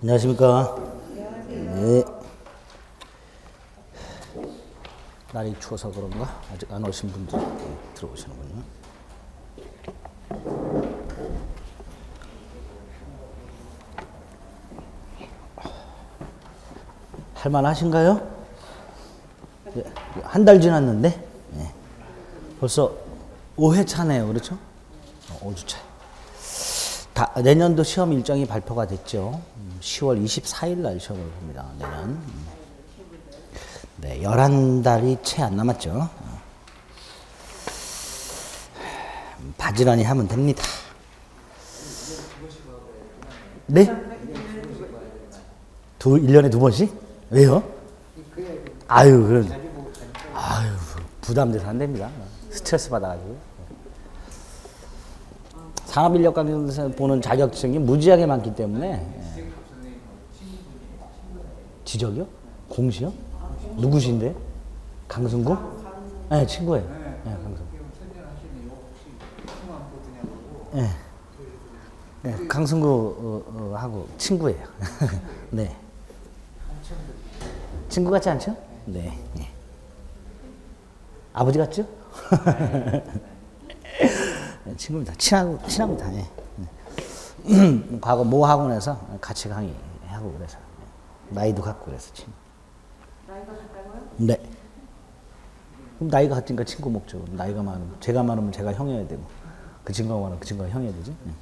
안녕하십니까. 네. 날이 추워서 그런가? 아직 안 오신 분들 들어오시는군요. 할만하신가요? 네. 한 달 지났는데 네. 벌써 5회차네요. 그렇죠? 5주차. 내년도 시험 일정이 발표가 됐죠. 10월 24일 날 시험을 봅니다. 내년. 네, 11달이 채 안 남았죠. 바지런히 하면 됩니다. 네? 1년에 2번씩? 왜요? 아유, 부담돼서 안 됩니다. 스트레스 받아가지고. 산업인력관계에서 보는 자격증이 무지하게 많기 때문에. 지적이요? 공시요? 누구신데? 강승구? 네, 친구예요. 네, 강승구. 네. 네, 강승구하고 친구예요. 네. 친구 같지 않죠? 네. 네. 아버지 같죠? 네, 친구입니다. 친합니다. 네. 과거 모 학원에서 같이 강의하고 그래서. 나이도 같고 그래서 친구. 나이가 같다고요? 네. 그럼 나이가 같으니까 친구 먹죠. 나이가 많으면 제가 많으면 제가 형이어야 되고 그 친구가 많으면 그 친구가 형이어야 되죠. 네.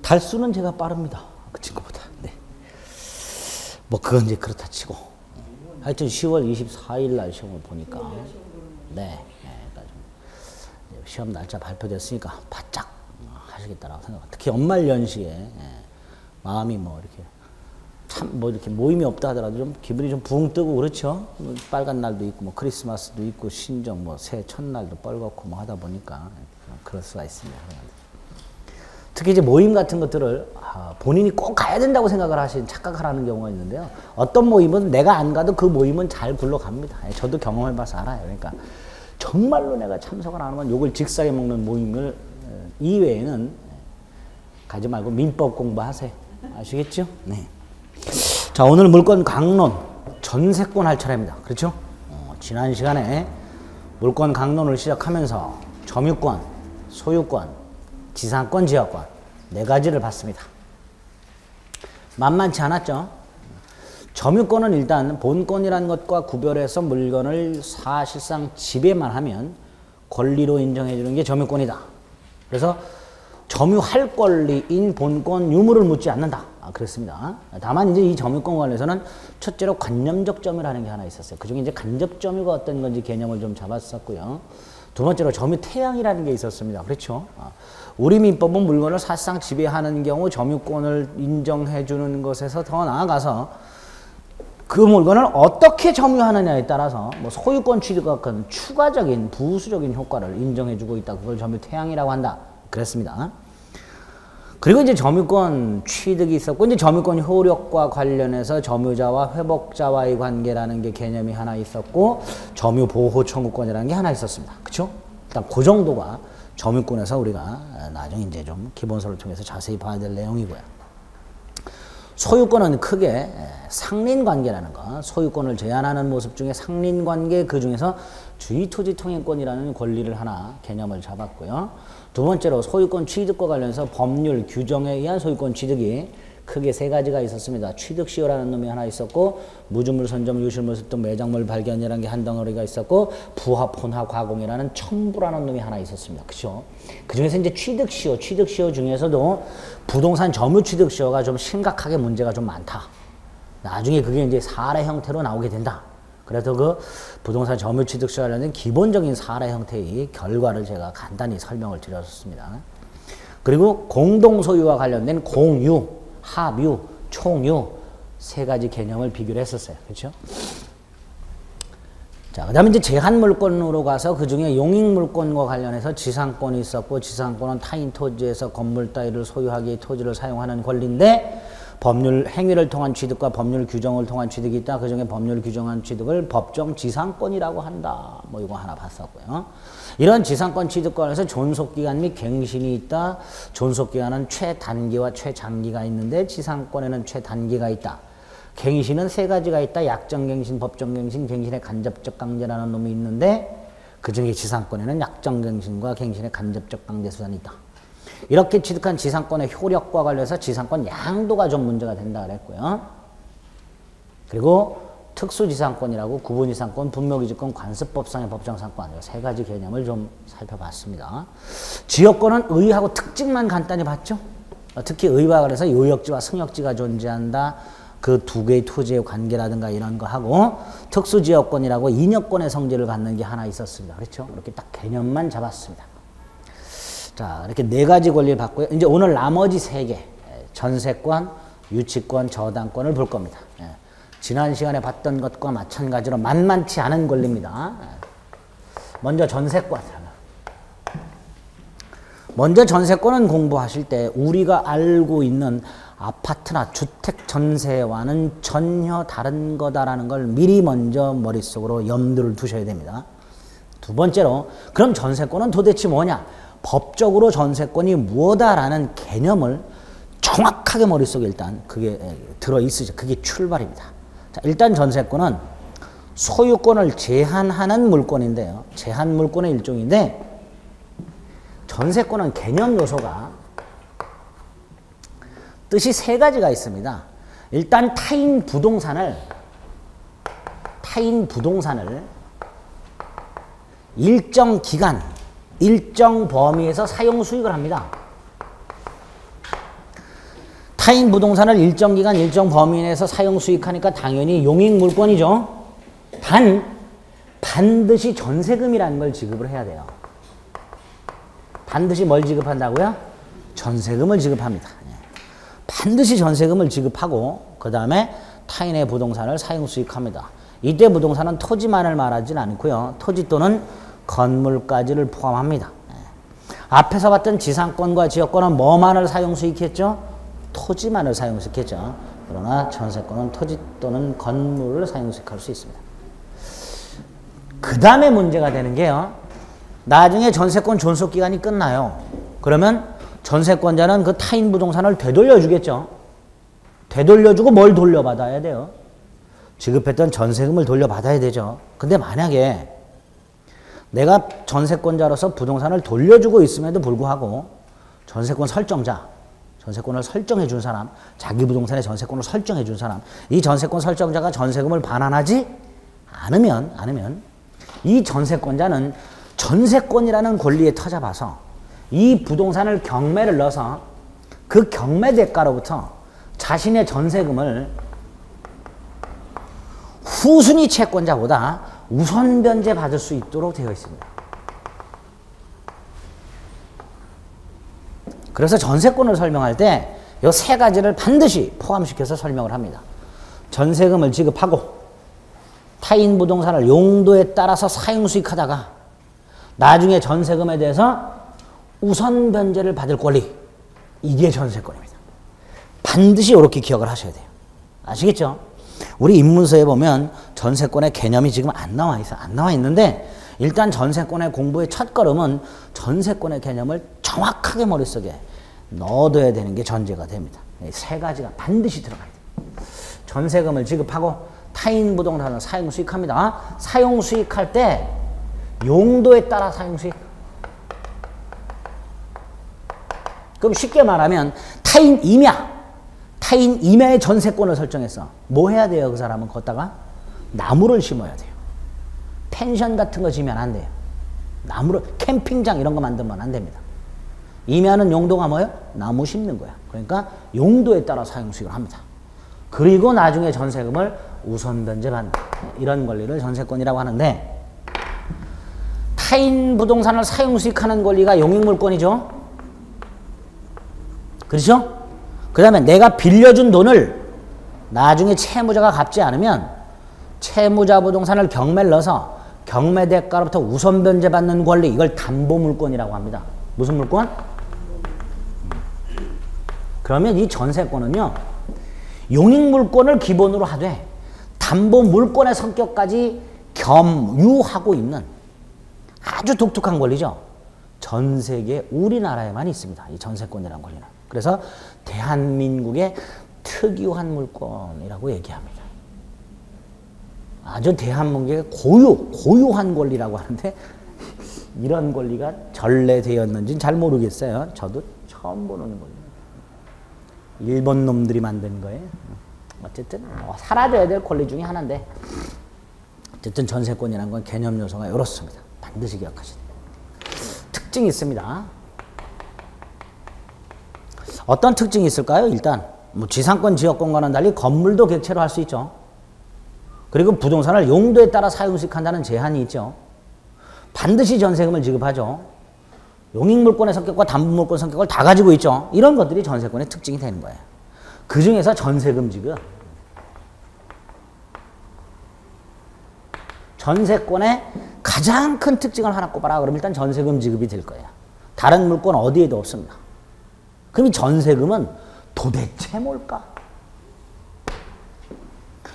달수는 제가 빠릅니다. 그 친구보다. 네. 뭐 그건 이제 그렇다 치고 하여튼 10월 24일 날 시험을 보니까 네. 그러니까 시험 날짜 발표됐으니까 바짝 하시겠다라고 생각합니다. 특히 연말연시에 마음이 뭐 이렇게 참 뭐 이렇게 모임이 없다 하더라도 좀 기분이 좀 붕 뜨고 그렇죠. 뭐 빨간 날도 있고 뭐 크리스마스도 있고 신정 뭐 새해 첫날도 뻘겋고 뭐 하다 보니까 그럴 수가 있습니다. 특히 이제 모임 같은 것들을 본인이 꼭 가야 된다고 생각을 하신 착각하라는 경우가 있는데요. 어떤 모임은 내가 안 가도 그 모임은 잘 굴러갑니다. 저도 경험해봐서 알아요. 그러니까 정말로 내가 참석을 안 하면 욕을 직사게 먹는 모임을 이외에는 가지 말고 민법 공부하세요. 아시겠죠? 네. 자, 오늘 물권 강론, 전세권 할 차례입니다. 그렇죠? 지난 시간에 물권 강론을 시작하면서 점유권, 소유권, 지상권, 지하권 네 가지를 봤습니다. 만만치 않았죠? 점유권은 일단 본권이라는 것과 구별해서 물건을 사실상 지배만 하면 권리로 인정해 주는 게 점유권이다. 그래서 점유할 권리인 본권 유무를 묻지 않는다. 그렇습니다. 다만 이제 이 점유권 관련해서는 첫째로 관념적 점유라는 게 하나 있었어요. 그중에 이제 간접 점유가 어떤 건지 개념을 좀 잡았었고요. 두 번째로 점유 태양이라는 게 있었습니다. 그렇죠? 우리 민법은 물건을 사실상 지배하는 경우 점유권을 인정해 주는 것에서 더 나아가서 그 물건을 어떻게 점유하느냐에 따라서 뭐 소유권 취득과 같은 추가적인 부수적인 효과를 인정해 주고 있다. 그걸 점유 태양이라고 한다. 그랬습니다. 그리고 이제 점유권 취득이 있었고, 이제 점유권 효력과 관련해서 점유자와 회복자와의 관계라는 게 개념이 하나 있었고, 점유 보호 청구권이라는 게 하나 있었습니다. 그쵸? 일단 그 정도가 점유권에서 우리가 나중에 이제 좀 기본서를 통해서 자세히 봐야 될 내용이고요. 소유권은 크게 상린관계라는 거, 소유권을 제한하는 모습 중에 상린관계, 그 중에서 주의토지통행권이라는 권리를 하나 개념을 잡았고요. 두 번째로 소유권 취득과 관련해서 법률 규정에 의한 소유권 취득이 크게 세 가지가 있었습니다. 취득시효라는 놈이 하나 있었고, 무주물, 선점, 유실물, 습득, 매장물 발견이라는 게 한 덩어리가 있었고, 부합, 혼합, 가공이라는 첨부라는 놈이 하나 있었습니다. 그죠? 그 중에서 이제 취득시효 중에서도 부동산 점유 취득시효가 좀 심각하게 문제가 좀 많다. 나중에 그게 이제 사례 형태로 나오게 된다. 그래서 그 부동산 점유 취득시효 관련된 기본적인 사례 형태의 결과를 제가 간단히 설명을 드렸습니다. 그리고 공동소유와 관련된 공유, 합유, 총유 세 가지 개념을 비교를 했었어요. 그렇죠? 자, 그 다음에 이제 제한물권으로 가서 그 중에 용익물권과 관련해서 지상권이 있었고, 지상권은 타인 토지에서 건물 따위를 소유하기 위해 토지를 사용하는 권리인데, 법률 행위를 통한 취득과 법률 규정을 통한 취득이 있다. 그중에 법률 규정한 취득을 법정 지상권이라고 한다. 뭐 이거 하나 봤었고요. 이런 지상권 취득권에서 존속기간 및 갱신이 있다. 존속기간은 최단기와 최장기가 있는데 지상권에는 최단기가 있다. 갱신은 세 가지가 있다. 약정갱신, 법정갱신, 갱신의 간접적 강제라는 놈이 있는데 그중에 지상권에는 약정갱신과 갱신의 간접적 강제 수단이 있다. 이렇게 취득한 지상권의 효력과 관련해서 지상권 양도가 좀 문제가 된다 그랬고요. 그리고 특수지상권이라고 구분지상권, 분묘기지권, 관습법상의 법정상권 세 가지 개념을 좀 살펴봤습니다. 지역권은 의하고 특징만 간단히 봤죠. 특히 의와 관련해서 요역지와 승역지가 존재한다. 그 두 개의 토지의 관계라든가 이런 거 하고 특수지역권이라고 인역권의 성질을 갖는 게 하나 있었습니다. 그렇죠? 이렇게 딱 개념만 잡았습니다. 자, 이렇게 네 가지 권리를 받고요. 이제 오늘 나머지 세 개, 전세권, 유치권, 저당권을 볼 겁니다. 지난 시간에 봤던 것과 마찬가지로 만만치 않은 권리입니다. 먼저 전세권. 먼저 전세권은 공부하실 때 우리가 알고 있는 아파트나 주택 전세와는 전혀 다른 거다라는 걸 미리 먼저 머릿속으로 염두를 두셔야 됩니다. 두 번째로 그럼 전세권은 도대체 뭐냐? 법적으로 전세권이 무엇다라는 개념을 정확하게 머릿속에 일단 그게 들어있으죠. 그게 출발입니다. 자, 일단 전세권은 소유권을 제한하는 물권인데요. 제한 물권의 일종인데 전세권은 개념 요소가 뜻이 세 가지가 있습니다. 일단 타인 부동산을 일정 기간, 일정 범위에서 사용 수익을 합니다. 타인 부동산을 일정 기간, 일정 범위 내에서 사용 수익하니까 당연히 용익 물권이죠. 반드시 전세금이라는 걸 지급을 해야 돼요. 반드시 뭘 지급한다고요? 전세금을 지급합니다. 반드시 전세금을 지급하고 그 다음에 타인의 부동산을 사용 수익합니다. 이때 부동산은 토지만을 말하진 않고요. 토지 또는 건물까지를 포함합니다. 앞에서 봤던 지상권과 지역권은 뭐만을 사용 수익했죠? 토지만을 사용 수익했죠. 그러나 전세권은 토지 또는 건물을 사용 수익할 수 있습니다. 그 다음에 문제가 되는 게요. 나중에 전세권 존속기간이 끝나요. 그러면 전세권자는 그 타인 부동산을 되돌려주겠죠. 되돌려주고 뭘 돌려받아야 돼요? 지급했던 전세금을 돌려받아야 되죠. 근데 만약에 내가 전세권자로서 부동산을 돌려주고 있음에도 불구하고 전세권 설정자, 전세권을 설정해 준 사람, 자기 부동산의 전세권을 설정해 준 사람, 이 전세권 설정자가 전세금을 반환하지 않으면 이 전세권자는 전세권이라는 권리에 터잡아서 이 부동산을 경매를 넣어서 그 경매 대가로부터 자신의 전세금을 후순위 채권자보다 우선 변제 받을 수 있도록 되어 있습니다. 그래서 전세권을 설명할 때 이 세 가지를 반드시 포함시켜서 설명을 합니다. 전세금을 지급하고 타인 부동산을 용도에 따라서 사용 수익하다가 나중에 전세금에 대해서 우선 변제를 받을 권리, 이게 전세권입니다. 반드시 이렇게 기억을 하셔야 돼요. 아시겠죠? 우리 입문서에 보면 전세권의 개념이 지금 안 나와 있어. 안 나와 있는데 일단 전세권의 공부의 첫걸음은 전세권의 개념을 정확하게 머릿속에 넣어둬야 되는 게 전제가 됩니다. 세 가지가 반드시 들어가야 돼요. 전세금을 지급하고 타인 부동산을 사용 수익합니다. 사용 수익할 때 용도에 따라 사용 수익. 그럼 쉽게 말하면 타인 임야의 전세권을 설정했어. 뭐 해야 돼요? 그 사람은 걷다가 나무를 심어야 돼요. 펜션 같은 거 지면 안 돼요. 나무를 캠핑장 이런 거 만들면 안 됩니다. 임야는 용도가 뭐예요? 나무 심는 거야. 그러니까 용도에 따라 사용 수익을 합니다. 그리고 나중에 전세금을 우선 변제받는 이런 권리를 전세권이라고 하는데 타인 부동산을 사용 수익하는 권리가 용익물권이죠. 그렇죠? 그 다음에 내가 빌려준 돈을 나중에 채무자가 갚지 않으면 채무자 부동산을 경매를 넣어서 경매 대가로부터 우선 변제받는 권리, 이걸 담보물권이라고 합니다. 무슨 물권? 그러면 이 전세권은요, 용익물권을 기본으로 하되 담보물권의 성격까지 겸유하고 있는 아주 독특한 권리죠. 전 세계 우리나라에만 있습니다. 이 전세권이라는 권리는. 그래서 대한민국의 특유한 물권이라고 얘기합니다. 아주 대한민국의 고유한 권리라고 하는데 이런 권리가 전래되었는지는 잘 모르겠어요. 저도 처음 보는 권리. 일본 놈들이 만든 거예요. 어쨌든 사라져야 될 권리 중에 하나인데 어쨌든 전세권이라는 건 개념 요소가 이렇습니다. 반드시 기억하셔야 돼요. 특징이 있습니다. 어떤 특징이 있을까요? 일단 뭐 지상권, 지역권과는 달리 건물도 객체로 할 수 있죠. 그리고 부동산을 용도에 따라 사용식한다는 제한이 있죠. 반드시 전세금을 지급하죠. 용익물권의 성격과 담보물권 성격을 다 가지고 있죠. 이런 것들이 전세권의 특징이 되는 거예요. 그 중에서 전세금 지급. 전세권의 가장 큰 특징을 하나 꼽아라. 그럼 일단 전세금 지급이 될 거예요. 다른 물권 어디에도 없습니다. 그럼 이 전세금은 도대체 뭘까?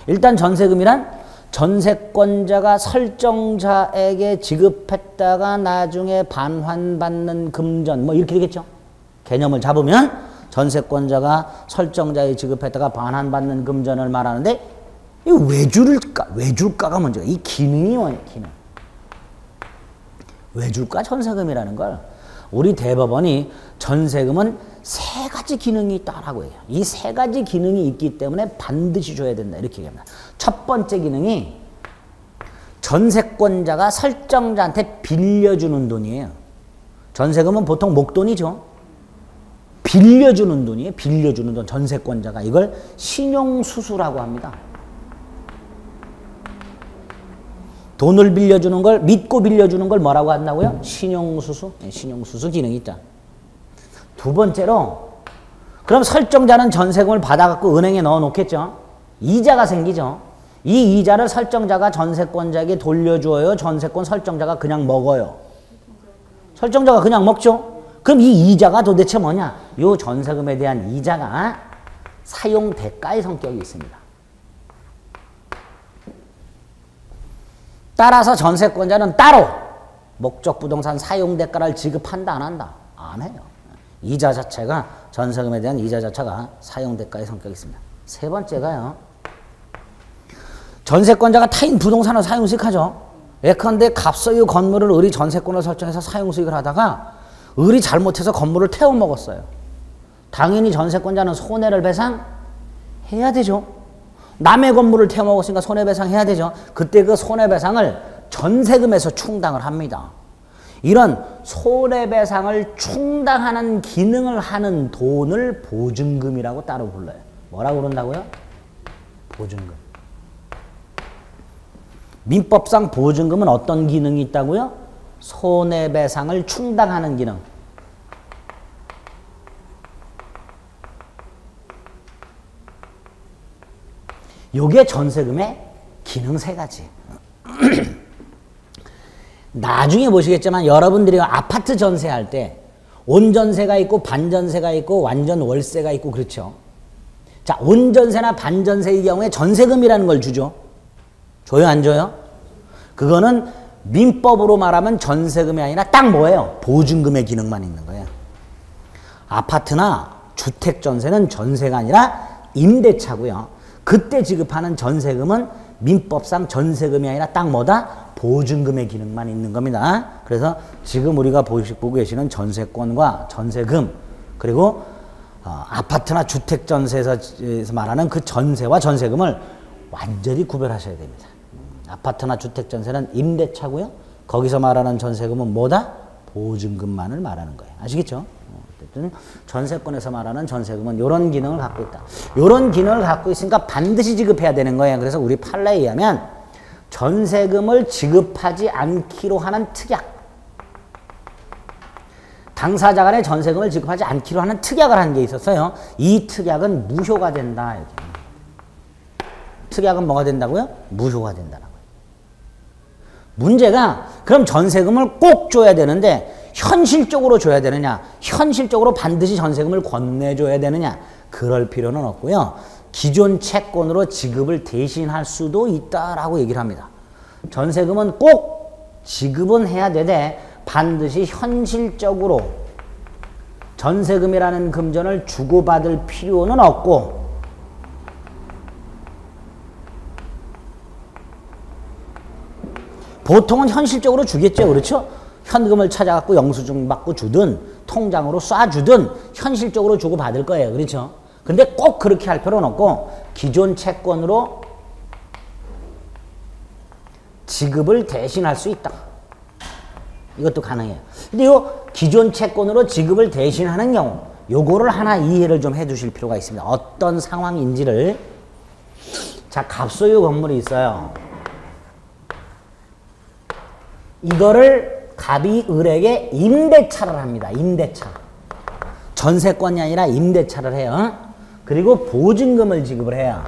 일단 전세금이란 전세권자가 설정자에게 지급했다가 나중에 반환받는 금전 뭐 이렇게 되겠죠. 개념을 잡으면 전세권자가 설정자에 지급했다가 반환받는 금전을 말하는데 이 왜 줄까가 먼저야. 이 기능이 뭐냐, 기능. 왜 줄까 전세금이라는 걸 우리 대법원이 전세금은 세 가지 기능이 있다라고 얘기해요. 이 세 가지 기능이 있기 때문에 반드시 줘야 된다 이렇게 얘기합니다. 첫 번째 기능이 전세권자가 설정자한테 빌려주는 돈이에요. 전세금은 보통 목돈이죠. 빌려주는 돈이에요. 빌려주는 돈. 전세권자가 이걸 신용수수라고 합니다. 돈을 빌려주는 걸 믿고 빌려주는 걸 뭐라고 한다고요? 신용수수. 네, 신용수수 기능이 있다. 두 번째로 그럼 설정자는 전세금을 받아갖고 은행에 넣어놓겠죠. 이자가 생기죠. 이 이자를 설정자가 전세권자에게 돌려주어요. 전세권 설정자가 그냥 먹어요. 설정자가 그냥 먹죠. 그럼 이 이자가 도대체 뭐냐? 이 전세금에 대한 이자가 사용 대가의 성격이 있습니다. 따라서 전세권자는 따로 목적 부동산 사용 대가를 지급한다 안 한다? 안 해요. 이자 자체가 전세금에 대한 이자 자체가 사용 대가의 성격이 있습니다. 세 번째가요. 전세권자가 타인 부동산을 사용수익하죠. 예컨대 갑소유 건물을 을이 전세권을 설정해서 사용수익을 하다가 을이 잘못해서 건물을 태워 먹었어요. 당연히 전세권자는 손해를 배상해야 되죠. 남의 건물을 태워 먹었으니까 손해배상해야 되죠. 그때 그 손해배상을 전세금에서 충당을 합니다. 이런 손해배상을 충당하는 기능을 하는 돈을 보증금이라고 따로 불러요. 뭐라고 그런다고요? 보증금. 민법상 보증금은 어떤 기능이 있다고요? 손해배상을 충당하는 기능. 요게 전세금의 기능 세 가지. 나중에 보시겠지만 여러분들이 아파트 전세할 때 온전세가 있고 반전세가 있고 완전 월세가 있고 그렇죠. 자, 온전세나 반전세의 경우에 전세금이라는 걸 주죠. 줘요, 안 줘요? 그거는 민법으로 말하면 전세금이 아니라 딱 뭐예요? 보증금의 기능만 있는 거예요. 아파트나 주택전세는 전세가 아니라 임대차고요. 그때 지급하는 전세금은 민법상 전세금이 아니라 딱 뭐다? 보증금의 기능만 있는 겁니다. 그래서 지금 우리가 보고 계시는 전세권과 전세금 그리고 아파트나 주택전세에서 말하는 그 전세와 전세금을 완전히 구별하셔야 됩니다. 아파트나 주택전세는 임대차고요. 거기서 말하는 전세금은 뭐다? 보증금만을 말하는 거예요. 아시겠죠? 어쨌든 전세권에서 말하는 전세금은 이런 기능을 갖고 있다. 이런 기능을 갖고 있으니까 반드시 지급해야 되는 거예요. 그래서 우리 판례에 의하면 전세금을 지급하지 않기로 하는 특약, 당사자 간에 전세금을 지급하지 않기로 하는 특약을 한 게 있었어요. 이 특약은 무효가 된다. 이렇게. 특약은 뭐가 된다고요? 무효가 된다라고요. 문제가 그럼 전세금을 꼭 줘야 되는데 현실적으로 줘야 되느냐? 현실적으로 반드시 전세금을 건네줘야 되느냐? 그럴 필요는 없고요. 기존 채권으로 지급을 대신할 수도 있다라고 얘기를 합니다. 전세금은 꼭 지급은 해야 되되 반드시 현실적으로 전세금이라는 금전을 주고받을 필요는 없고 보통은 현실적으로 주겠죠. 그렇죠? 현금을 찾아갖고 영수증 받고 주든 통장으로 쏴주든 현실적으로 주고받을 거예요. 그렇죠? 근데 꼭 그렇게 할 필요는 없고 기존 채권으로 지급을 대신할 수 있다. 이것도 가능해요. 근데 이 기존 채권으로 지급을 대신하는 경우 요거를 하나 이해를 좀 해두실 필요가 있습니다. 어떤 상황인지를. 자, 갑소유 건물이 있어요. 이거를 갑이 을에게 임대차를 합니다. 임대차. 전세권이 아니라 임대차를 해요. 그리고 보증금을 지급을 해요.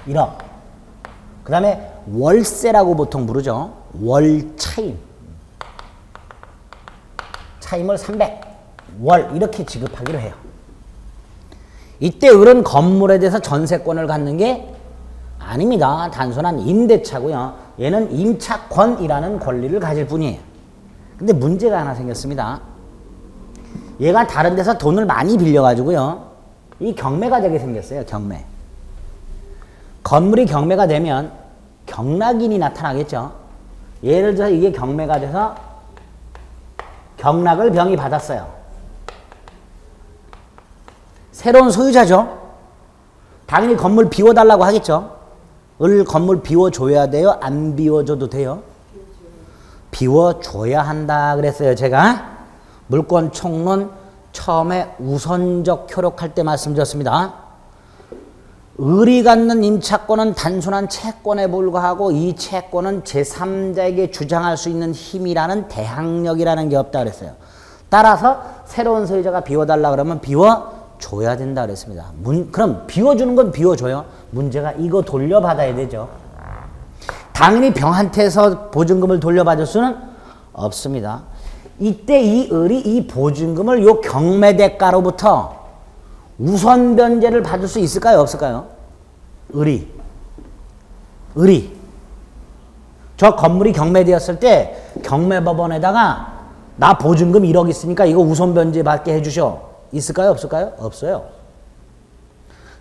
1억. 그 다음에 월세라고 보통 부르죠. 월차임. 차임을 300. 월 이렇게 지급하기로 해요. 이때 을은 건물에 대해서 전세권을 갖는 게 아닙니다. 단순한 임대차고요. 얘는 임차권이라는 권리를 가질 뿐이에요. 근데 문제가 하나 생겼습니다. 얘가 다른 데서 돈을 많이 빌려가지고요. 이 경매가 되게 생겼어요. 경매. 건물이 경매가 되면 경락인이 나타나겠죠. 예를 들어서 이게 경매가 돼서 경락을 병이 받았어요. 새로운 소유자죠. 당연히 건물 비워달라고 하겠죠. 을 건물 비워줘야 돼요? 안 비워줘도 돼요? 비워줘야 한다 그랬어요. 제가 물권 총론 처음에 우선적 효력할 때 말씀드렸습니다. 을이 갖는 임차권은 단순한 채권에 불과하고 이 채권은 제3자에게 주장할 수 있는 힘이라는 대항력이라는 게 없다 그랬어요. 따라서 새로운 소유자가 비워달라 그러면 비워줘야 된다 그랬습니다. 그럼 비워주는 건 비워줘요. 문제가 이거 돌려받아야 되죠. 당연히 병한테서 보증금을 돌려받을 수는 없습니다. 이때 이 을이 이 보증금을 요 경매대가로부터 우선 변제를 받을 수 있을까요? 없을까요? 을이. 저 건물이 경매되었을 때 경매법원에다가 나 보증금 1억 있으니까 이거 우선 변제 받게 해주셔. 있을까요? 없을까요? 없어요.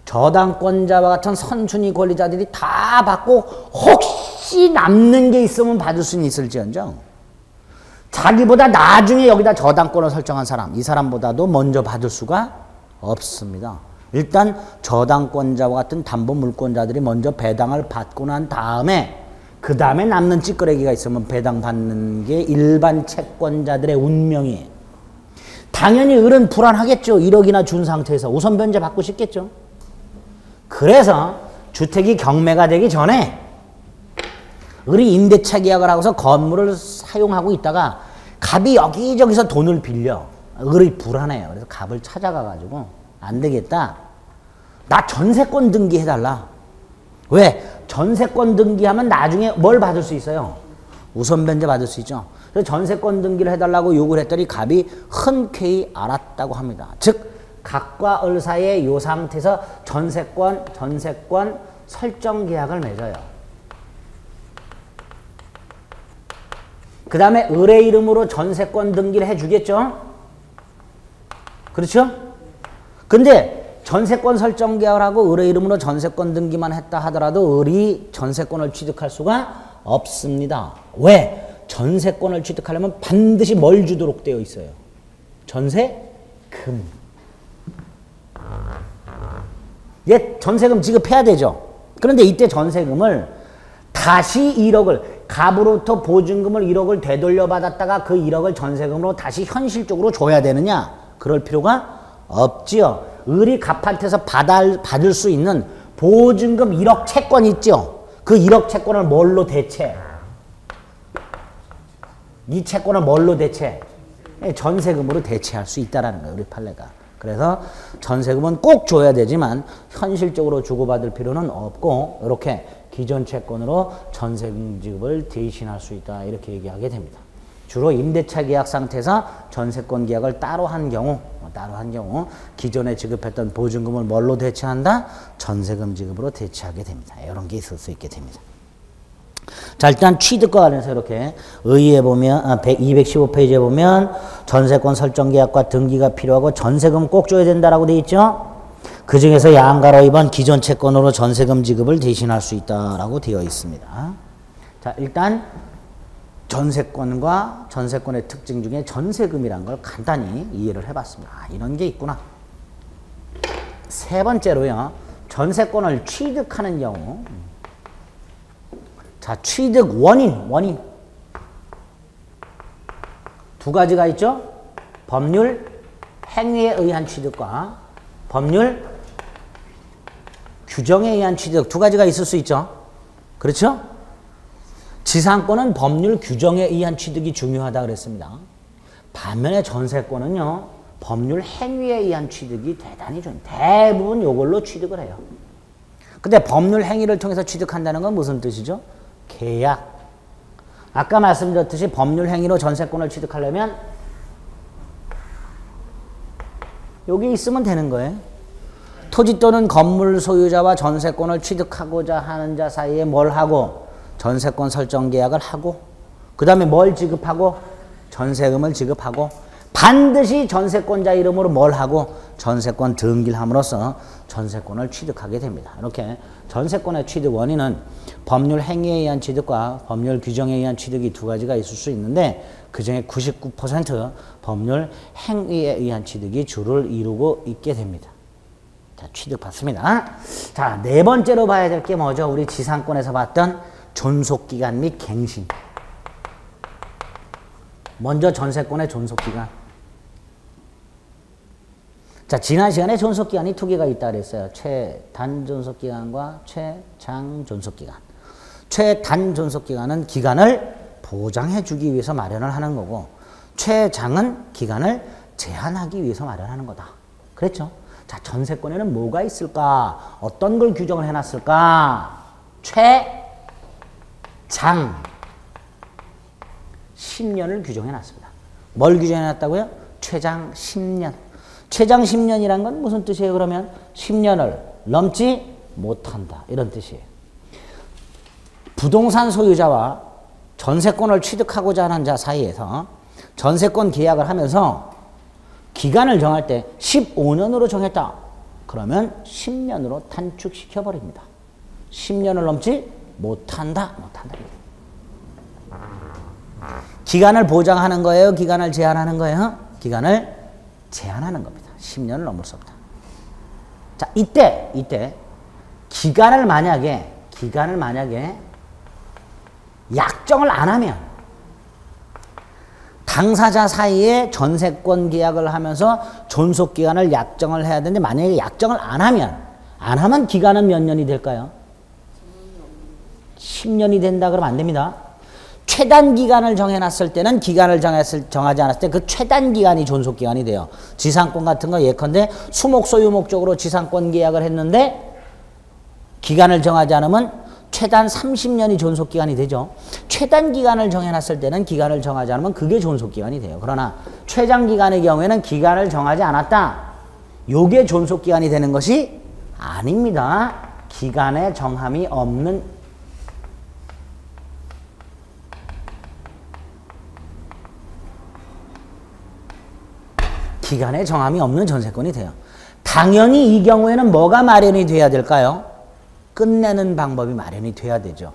저당권자와 같은 선순위 권리자들이 다 받고 혹시 남는 게 있으면 받을 수는 있을지언정 자기보다 나중에 여기다 저당권을 설정한 사람, 이 사람보다도 먼저 받을 수가 없습니다. 일단 저당권자와 같은 담보물권자들이 먼저 배당을 받고 난 다음에 그 다음에 남는 찌끄레기가 있으면 배당받는 게 일반 채권자들의 운명이에요. 당연히 을은 불안하겠죠. 1억이나 준 상태에서 우선 변제 받고 싶겠죠. 그래서 주택이 경매가 되기 전에 을이 임대차 계약을 하고서 건물을 사용하고 있다가 갑이 여기저기서 돈을 빌려. 을이 불안해요. 그래서 갑을 찾아가가지고 안 되겠다. 나 전세권 등기해달라. 왜? 전세권 등기하면 나중에 뭘 받을 수 있어요? 우선 변제 받을 수 있죠. 그래서 전세권 등기를 해달라고 요구를 했더니 갑이 흔쾌히 알았다고 합니다. 즉 갑과 을 사이에 요 상태에서 전세권 설정 계약을 맺어요. 그 다음에 을의 이름으로 전세권 등기를 해주겠죠? 그렇죠? 근데 전세권 설정 계약을 하고 을의 이름으로 전세권 등기만 했다 하더라도 을이 전세권을 취득할 수가 없습니다. 왜? 전세권을 취득하려면 반드시 뭘 주도록 되어 있어요? 전세금. 얘 전세금 지급해야 되죠. 그런데 이때 전세금을 다시 1억을 갑으로부터 보증금을 1억을 되돌려 받았다가 그 1억을 전세금으로 다시 현실적으로 줘야 되느냐? 그럴 필요가 없지요. 을이 갑한테서 받을 수 있는 보증금 1억 채권 있죠. 그 1억 채권을 뭘로 대체? 이 채권을 뭘로 대체? 전세금으로 대체할 수 있다라는 거예요. 우리 판례가. 그래서 전세금은 꼭 줘야 되지만 현실적으로 주고받을 필요는 없고 이렇게 기존 채권으로 전세금 지급을 대신할 수 있다. 이렇게 얘기하게 됩니다. 주로 임대차 계약 상태에서 전세권 계약을 따로 한 경우 기존에 지급했던 보증금을 뭘로 대체한다? 전세금 지급으로 대체하게 됩니다. 이런 게 있을 수 있게 됩니다. 자, 일단 취득과 관련해서 이렇게 의의에 보면 215페이지에 보면 전세권 설정 계약과 등기가 필요하고 전세금 꼭 줘야 된다라고 돼 있죠. 그 중에서 양가로 2번 기존 채권으로 전세금 지급을 대신할 수 있다라고 되어 있습니다. 자, 일단 전세권과 전세권의 특징 중에 전세금이라는 걸 간단히 이해를 해봤습니다. 이런 게 있구나. 세 번째로요. 전세권을 취득하는 경우. 자, 취득 원인. 두 가지가 있죠. 법률 행위에 의한 취득과 법률 규정에 의한 취득 두 가지가 있을 수 있죠. 그렇죠? 지상권은 법률 규정에 의한 취득이 중요하다 그랬습니다. 반면에 전세권은요. 법률 행위에 의한 취득이 대단히 중요해요. 대부분 이걸로 취득을 해요. 근데 법률 행위를 통해서 취득한다는 건 무슨 뜻이죠? 계약. 아까 말씀드렸듯이 법률 행위로 전세권을 취득하려면 여기 있으면 되는 거예요. 토지 또는 건물 소유자와 전세권을 취득하고자 하는 자 사이에 뭘 하고? 전세권 설정 계약을 하고 그 다음에 뭘 지급하고? 전세금을 지급하고 반드시 전세권자 이름으로 뭘 하고? 전세권 등기를 함으로써 전세권을 취득하게 됩니다. 이렇게 전세권의 취득 원인은 법률 행위에 의한 취득과 법률 규정에 의한 취득이 두 가지가 있을 수 있는데 그 중에 99% 법률 행위에 의한 취득이 주를 이루고 있게 됩니다. 자, 취득 받습니다. 자, 네 번째로 봐야 될 게 뭐죠? 우리 지상권에서 봤던 존속기간 및 갱신. 먼저 전세권의 존속기간. 자, 지난 시간에 존속기간이 두 개가 있다 그랬어요. 최단 존속기간과 최장 존속기간. 최단 존속기간은 기간을 보장해 주기 위해서 마련을 하는 거고 최장은 기간을 제한하기 위해서 마련하는 거다. 그랬죠? 자, 전세권에는 뭐가 있을까? 어떤 걸 규정을 해놨을까? 최장 10년을 규정해놨습니다. 뭘 규정해놨다고요? 최장 10년. 최장 10년이란 건 무슨 뜻이에요? 그러면 10년을 넘지 못한다. 이런 뜻이에요. 부동산 소유자와 전세권을 취득하고자 하는 자 사이에서 전세권 계약을 하면서 기간을 정할 때 15년으로 정했다. 그러면 10년으로 단축시켜 버립니다. 10년을 넘지 못한다. 기간을 보장하는 거예요? 기간을 제한하는 거예요? 기간을 제한하는 겁니다. 10년을 넘을 수 없다. 자, 이때 기간을 만약에 약정을 안 하면 당사자 사이에 전세권 계약을 하면서 존속기간을 약정을 해야 되는데 만약에 약정을 안 하면 기간은 몇 년이 될까요? 10년이 된다 그러면 안 됩니다. 최단 기간을 정해놨을 때는 기간을 정하지 않았을 때 그 최단 기간이 존속기간이 돼요. 지상권 같은 거 예컨대 수목소유 목적으로 지상권 계약을 했는데 기간을 정하지 않으면 최단 30년이 존속기간이 되죠. 최단 기간을 정해놨을 때는 기간을 정하지 않으면 그게 존속기간이 돼요. 그러나 최장 기간의 경우에는 기간을 정하지 않았다. 요게 존속기간이 되는 것이 아닙니다. 기간에 정함이 없는 전세권이 돼요. 당연히 이 경우에는 뭐가 마련이 돼야 될까요? 끝내는 방법이 마련이 돼야 되죠.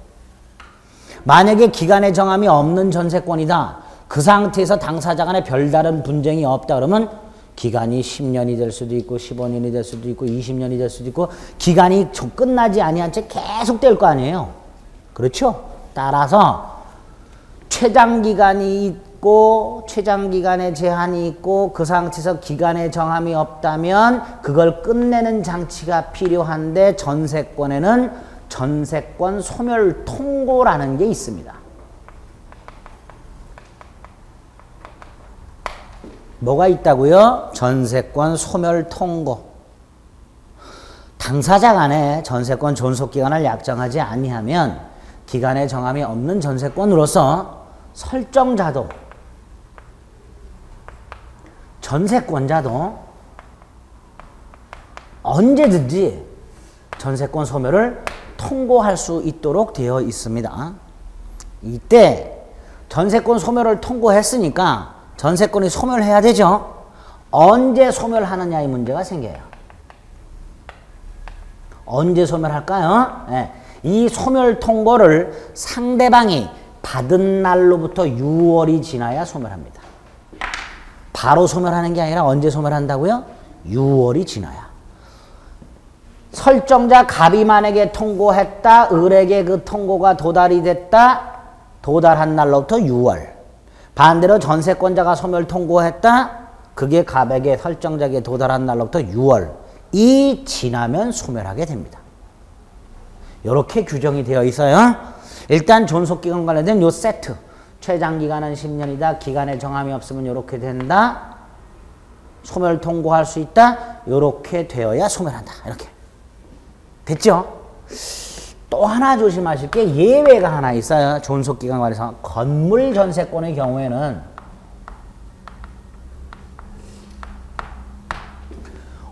만약에 기간에 정함이 없는 전세권이다. 그 상태에서 당사자 간에 별다른 분쟁이 없다 그러면 기간이 10년이 될 수도 있고 15년이 될 수도 있고 20년이 될 수도 있고 기간이 끝나지 아니한 채 계속 될 거 아니에요. 그렇죠? 따라서 최장기간이 있고 최장기간의 제한이 있고 그 상태에서 기간의 정함이 없다면 그걸 끝내는 장치가 필요한데 전세권에는 전세권 소멸 통고라는 게 있습니다. 뭐가 있다고요? 전세권 소멸 통고. 당사자 간에 전세권 존속기간을 약정하지 아니하면 기간의 정함이 없는 전세권으로서 설정자도 전세권자도 언제든지 전세권 소멸을 통고할 수 있도록 되어 있습니다. 이때 전세권 소멸을 통고했으니까 전세권이 소멸해야 되죠. 언제 소멸하느냐 이 문제가 생겨요. 언제 소멸할까요? 네. 이 소멸 통고를 상대방이 받은 날로부터 6월이 지나야 소멸합니다. 바로 소멸하는 게 아니라 언제 소멸한다고요? 6월이 지나야. 설정자 갑이 만약에 통고했다. 을에게 그 통고가 도달이 됐다. 도달한 날로부터 6월. 반대로 전세권자가 소멸 통고했다. 그게 갑에게 설정자에게 도달한 날로부터 6월. 이 지나면 소멸하게 됩니다. 이렇게 규정이 되어 있어요. 일단 존속기간 관련된 요 세트. 최장기간은 10년이다. 기간에 정함이 없으면 이렇게 된다. 소멸 통고할 수 있다. 이렇게 되어야 소멸한다. 이렇게. 됐죠? 또 하나 조심하실 게 예외가 하나 있어요. 존속기간 관련해서. 건물 전세권의 경우에는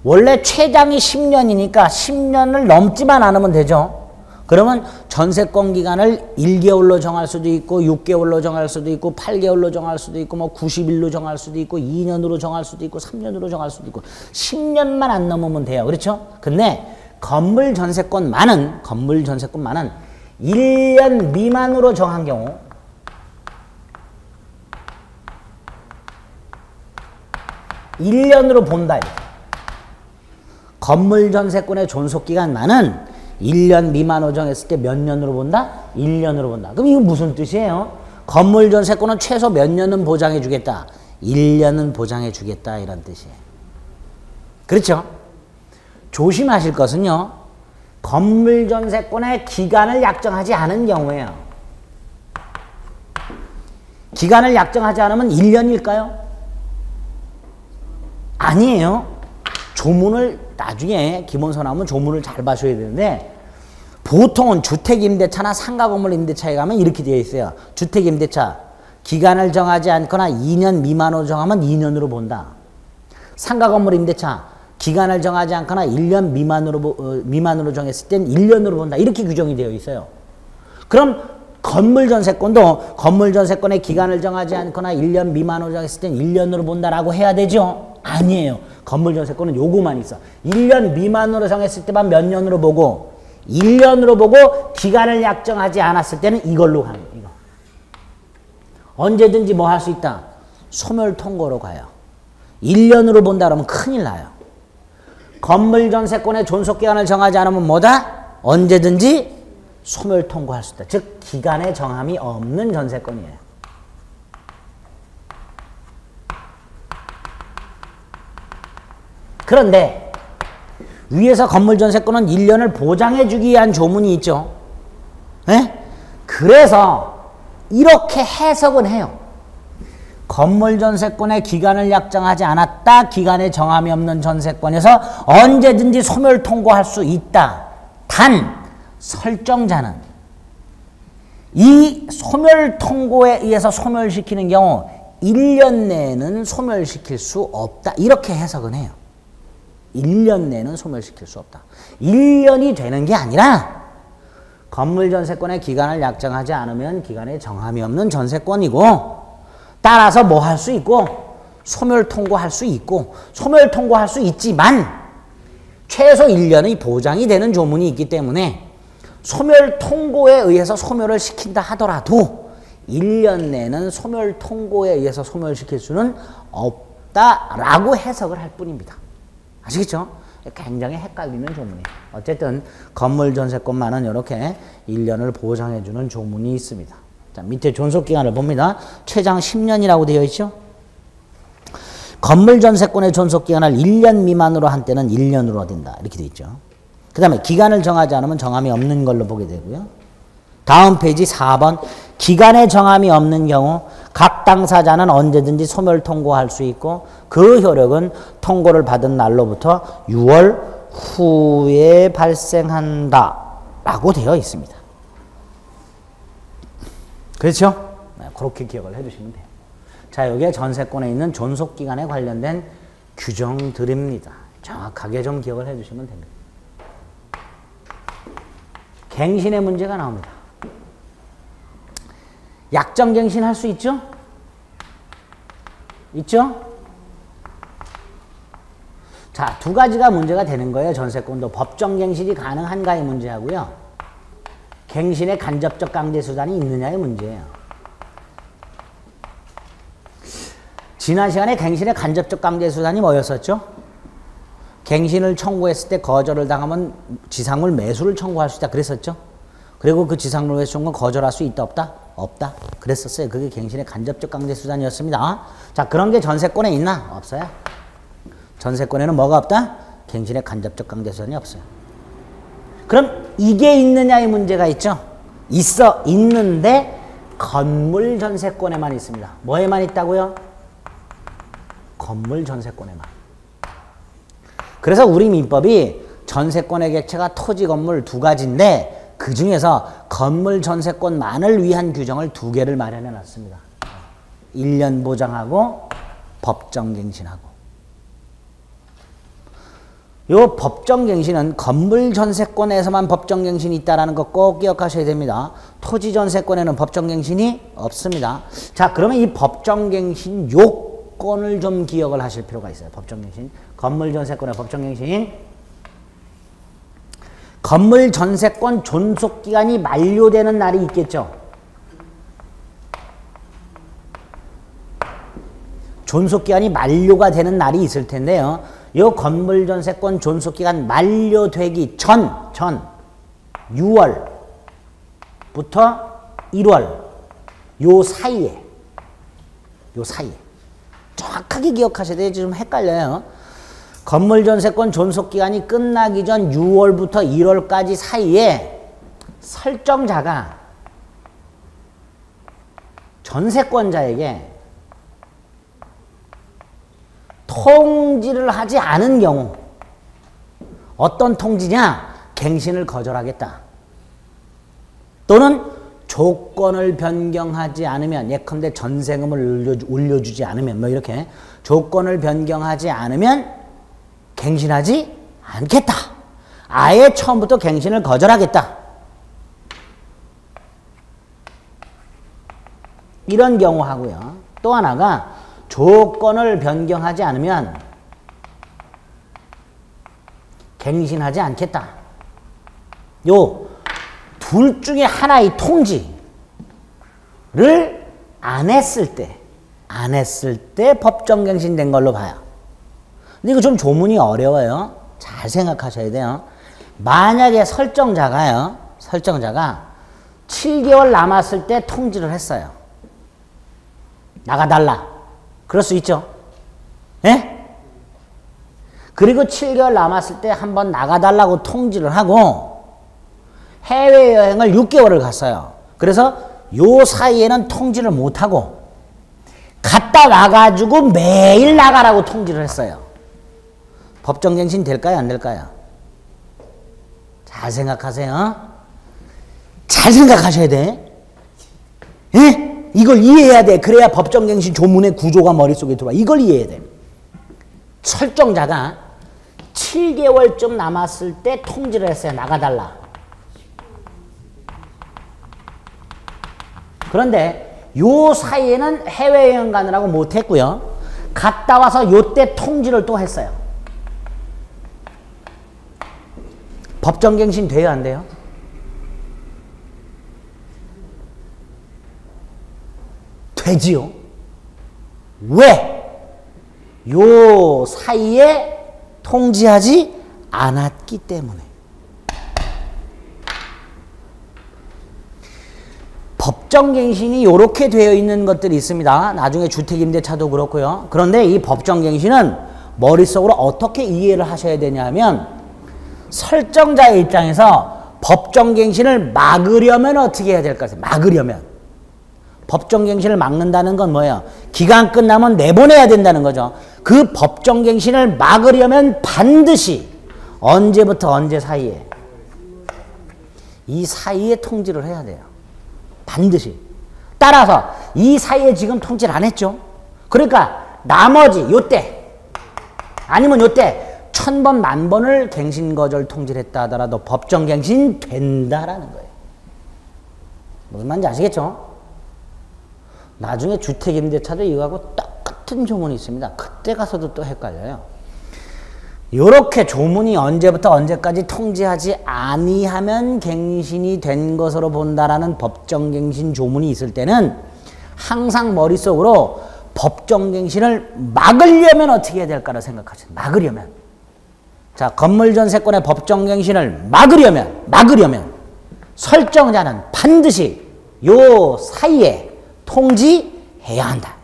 원래 최장이 10년이니까 10년을 넘지만 않으면 되죠. 그러면 전세권 기간을 1개월로 정할 수도 있고 6개월로 정할 수도 있고 8개월로 정할 수도 있고 뭐 90일로 정할 수도 있고 2년으로 정할 수도 있고 3년으로 정할 수도 있고 10년만 안 넘으면 돼요. 그렇죠? 근데 건물 전세권만은 1년 미만으로 정한 경우 (1년으로) 본다. 건물 전세권의 존속기간만은 1년 미만으로 정했을 때 몇 년으로 본다? 1년으로 본다. 그럼 이거 무슨 뜻이에요? 건물 전세권은 최소 몇 년은 보장해 주겠다. 1년은 보장해 주겠다. 이런 뜻이에요. 그렇죠? 조심하실 것은요. 건물 전세권의 기간을 약정하지 않은 경우에요. 기간을 약정하지 않으면 1년일까요? 아니에요. 조문을 나중에 기본서 나오면 조문을 잘 봐셔야 되는데 보통은 주택임대차나 상가건물 임대차에 가면 이렇게 되어 있어요. 주택임대차 기간을 정하지 않거나 2년 미만으로 정하면 2년으로 본다. 상가건물 임대차 기간을 정하지 않거나 1년 미만으로 정했을 땐 1년으로 본다. 이렇게 규정이 되어 있어요. 그럼 건물 전세권도 건물 전세권의 기간을 정하지 않거나 1년 미만으로 정했을 땐 1년으로 본다라고 해야 되죠? 아니에요. 건물 전세권은 요거만 있어. 1년 미만으로 정했을 때만 몇 년으로 보고 1년으로 보고 기간을 약정하지 않았을 때는 이걸로 가는 거예요. 이거. 언제든지 뭐 할 수 있다. 소멸 통고로 가요. 1년으로 본다 그러면 큰일 나요. 건물 전세권의 존속기간을 정하지 않으면 뭐다? 언제든지 소멸 통고할 수 있다. 즉 기간에 정함이 없는 전세권이에요. 그런데 위에서 건물 전세권은 1년을 보장해 주기 위한 조문이 있죠. 에? 그래서 이렇게 해석은 해요. 건물 전세권의 기간을 약정하지 않았다. 기간에 정함이 없는 전세권에서 언제든지 소멸 통고할 수 있다. 단 설정자는 이 소멸 통고에 의해서 소멸시키는 경우 1년 내에는 소멸시킬 수 없다. 이렇게 해석은 해요. 1년 내는 소멸시킬 수 없다. 1년이 되는 게 아니라 건물 전세권의 기간을 약정하지 않으면 기간에 정함이 없는 전세권이고 따라서 뭐 할 수 있고 소멸 통고할 수 있고 소멸 통고할 수 있지만 최소 1년의 보장이 되는 조문이 있기 때문에 소멸 통고에 의해서 소멸을 시킨다 하더라도 1년 내는 소멸 통고에 의해서 소멸시킬 수는 없다라고 해석을 할 뿐입니다. 아시겠죠? 굉장히 헷갈리는 조문이에요. 어쨌든 건물 전세권만은 이렇게 1년을 보장해주는 조문이 있습니다. 자, 밑에 존속기간을 봅니다. 최장 10년이라고 되어 있죠? 건물 전세권의 존속기간을 1년 미만으로 한 때는 1년으로 어딘다. 이렇게 되어 있죠. 그 다음에 기간을 정하지 않으면 정함이 없는 걸로 보게 되고요. 다음 페이지 4번. 기간에 정함이 없는 경우 각 당사자는 언제든지 소멸 통고할 수 있고 그 효력은 통고를 받은 날로부터 6월 후에 발생한다 라고 되어 있습니다. 그렇죠? 네, 그렇게 기억을 해두시면 돼요. 자, 자, 이게 전세권에 있는 존속기간에 관련된 규정들입니다. 정확하게 좀 기억을 해주시면 됩니다. 갱신의 문제가 나옵니다. 약정갱신 할 수 있죠? 있죠? 자, 두 가지가 문제가 되는 거예요. 전세권도 법정갱신이 가능한가의 문제하고요. 갱신의 간접적 강제수단이 있느냐의 문제예요. 지난 시간에 갱신의 간접적 강제수단이 뭐였었죠? 갱신을 청구했을 때 거절을 당하면 지상물 매수를 청구할 수 있다 그랬었죠? 그리고 그 지상물 매수 청구는 거절할 수 있다 없다? 없다 그랬었어요. 그게 갱신의 간접적 강제수단이었습니다. 자, 그런 게 전세권에 있나? 없어요. 전세권에는 뭐가 없다? 갱신의 간접적 강제수단이 없어요. 그럼 이게 있느냐의 문제가 있죠? 있는데 건물 전세권에만 있습니다. 뭐에만 있다고요? 건물 전세권에만. 그래서 우리 민법이 전세권의 객체가 토지, 건물 두 가지인데 그 중에서 건물 전세권만을 위한 규정을 두 개를 마련해 놨습니다. 1년 보장하고 법정갱신하고. 요 법정갱신은 건물 전세권에서만 법정갱신이 있다는 거 꼭 기억하셔야 됩니다. 토지 전세권에는 법정갱신이 없습니다. 자, 그러면 이 법정갱신 요건을 좀 기억을 하실 필요가 있어요. 법정갱신. 건물 전세권의 법정갱신. 건물 전세권 존속기간이 만료되는 날이 있겠죠. 존속기간이 만료가 되는 날이 있을 텐데요. 이 건물 전세권 존속기간 만료되기 전 6월부터 1월 요 사이에 정확하게 기억하셔야 돼요. 좀 헷갈려요. 건물 전세권 존속기간이 끝나기 전 6월부터 1월까지 사이에 설정자가 전세권자에게 통지를 하지 않은 경우, 어떤 통지냐? 갱신을 거절하겠다. 또는 조건을 변경하지 않으면, 예컨대 전세금을 올려주지 않으면, 뭐 이렇게 조건을 변경하지 않으면 갱신하지 않겠다. 아예 처음부터 갱신을 거절하겠다. 이런 경우 하고요. 또 하나가 조건을 변경하지 않으면 갱신하지 않겠다. 요 둘 중에 하나의 통지를 안 했을 때 법정갱신된 걸로 봐요. 근데 이거 좀 조문이 어려워요. 잘 생각하셔야 돼요. 만약에 설정자가 7개월 남았을 때 통지를 했어요. 나가달라. 그럴 수 있죠. 예? 그리고 7개월 남았을 때 한번 나가달라고 통지를 하고 해외여행을 6개월을 갔어요. 그래서 요 사이에는 통지를 못하고 갔다 와가지고 매일 나가라고 통지를 했어요. 법정갱신 될까요? 안 될까요? 잘 생각하세요. 잘 생각하셔야 돼. 예? 이걸 이해해야 돼. 그래야 법정갱신 조문의 구조가 머릿속에 들어와. 이걸 이해해야 돼. 설정자가 7개월쯤 남았을 때 통지를 했어요. 나가달라. 그런데 요 사이에는 해외여행 가느라고 못했고요. 갔다 와서 요때 통지를 또 했어요. 법정갱신 돼요? 안 돼요? 되지요. 왜? 요 사이에 통지하지 않았기 때문에. 법정갱신이 이렇게 되어 있는 것들이 있습니다. 나중에 주택임대차도 그렇고요. 그런데 이 법정갱신은 머릿속으로 어떻게 이해를 하셔야 되냐면 설정자의 입장에서 법정갱신을 막으려면 어떻게 해야 될까? 막으려면. 법정갱신을 막는다는 건 뭐예요? 기간 끝나면 내보내야 된다는 거죠. 그 법정갱신을 막으려면 반드시 언제부터 언제 사이에? 이 사이에 통지를 해야 돼요. 반드시. 따라서 이 사이에 지금 통지를 안 했죠. 그러니까 나머지 요때 아니면 요때 1000번 만번을 갱신거절 통지를 했다 하더라도 법정갱신 된다라는 거예요. 무슨 말인지 아시겠죠? 나중에 주택임대차도 이거하고 똑같은 조문이 있습니다. 그때 가서도 또 헷갈려요. 요렇게 조문이 언제부터 언제까지 통지하지 아니하면 갱신이 된 것으로 본다라는 법정갱신 조문이 있을 때는 항상 머릿속으로 법정갱신을 막으려면 어떻게 해야 될까를 생각하세요. 막으려면. 자, 건물전세권의 법정갱신을 막으려면 설정자는 반드시 요 사이에 통지해야 한다.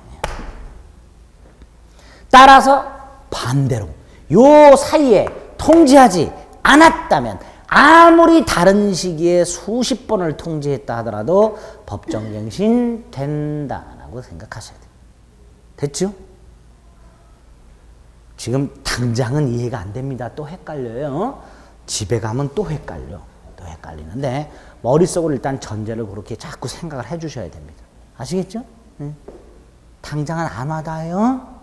따라서 반대로 요 사이에 통지하지 않았다면 아무리 다른 시기에 수십 번을 통지했다 하더라도 법정갱신 된다라고 생각하셔야 돼요. 됐죠? 지금 당장은 이해가 안 됩니다. 또 헷갈려요. 집에 가면 또 헷갈려. 또 헷갈리는데 머릿속으로 일단 전제를 그렇게 자꾸 생각을 해 주셔야 됩니다. 아시겠죠? 당장은 안 와닿아요.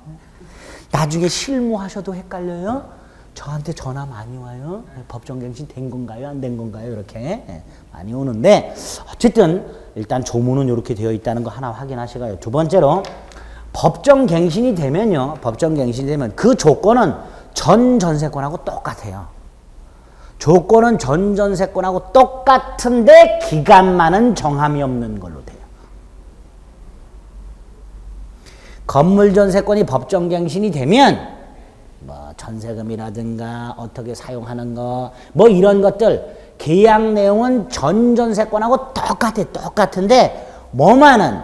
나중에 실무하셔도 헷갈려요. 저한테 전화 많이 와요. 법정갱신 된 건가요? 안 된 건가요? 이렇게 많이 오는데 어쨌든 일단 조문은 이렇게 되어 있다는 거 하나 확인하시고요. 두 번째로 법정갱신이 되면요. 법정갱신이 되면 그 조건은 전 전세권하고 똑같아요. 조건은 전 전세권하고 똑같은데 기간만은 정함이 없는 걸로 돼요. 건물전세권이 법정갱신이 되면 뭐 전세금이라든가 어떻게 사용하는 거 뭐 이런 것들 계약 내용은 전 전세권하고 똑같은데 뭐만은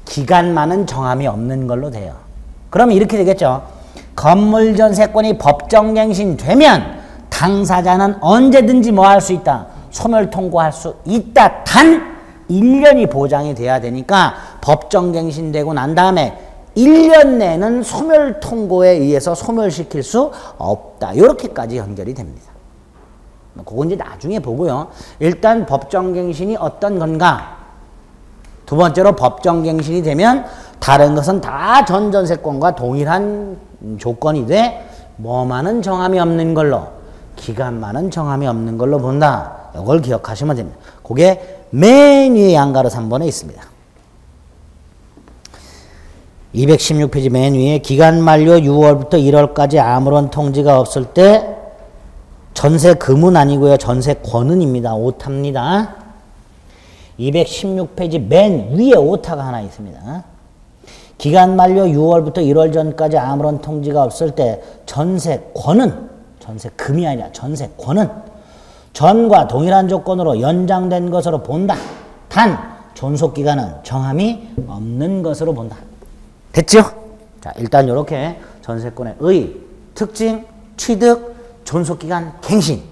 기간만은 정함이 없는 걸로 돼요. 그러면 이렇게 되겠죠. 건물전세권이 법정갱신 되면 당사자는 언제든지 뭐 할 수 있다. 소멸 통고할 수 있다. 단 1년이 보장이 돼야 되니까 법정갱신되고 난 다음에 1년 내는 소멸 통고에 의해서 소멸시킬 수 없다. 이렇게까지 연결이 됩니다. 그건 이제 나중에 보고요. 일단 법정갱신이 어떤 건가? 두 번째로 법정갱신이 되면 다른 것은 다 전전세권과 동일한 조건이 돼 뭐만은 정함이 없는 걸로 기간만은 정함이 없는 걸로 본다. 이걸 기억하시면 됩니다. 그게 맨 위에 양가로 3번에 있습니다. 216페이지 맨 위에 기간 만료 6월부터 1월까지 아무런 통지가 없을 때 전세금은 아니고요. 전세권은입니다. 오타입니다. 216페이지 맨 위에 오타가 하나 있습니다. 기간 만료 6월부터 1월 전까지 아무런 통지가 없을 때 전세권은 전세금이 아니라 전세권은 전과 동일한 조건으로 연장된 것으로 본다. 단 존속기간은 정함이 없는 것으로 본다. 됐죠? 자, 일단 이렇게 전세권의 의, 특징, 취득, 존속기간, 갱신.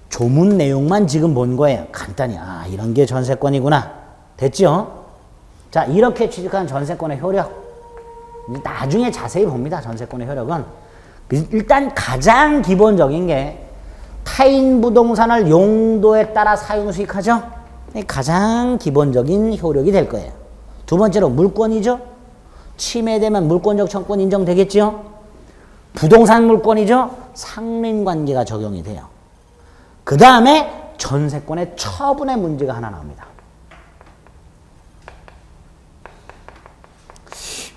조문 내용만 지금 본 거예요. 간단히. 아, 이런 게 전세권이구나. 됐죠? 자, 이렇게 취득한 전세권의 효력. 나중에 자세히 봅니다. 전세권의 효력은. 일단 가장 기본적인 게 타인 부동산을 용도에 따라 사용 수익하죠? 가장 기본적인 효력이 될 거예요. 두 번째로 물권이죠? 침해되면 물권적 청구권 인정되겠죠? 부동산 물권이죠? 상린관계가 적용이 돼요. 그 다음에 전세권의 처분의 문제가 하나 나옵니다.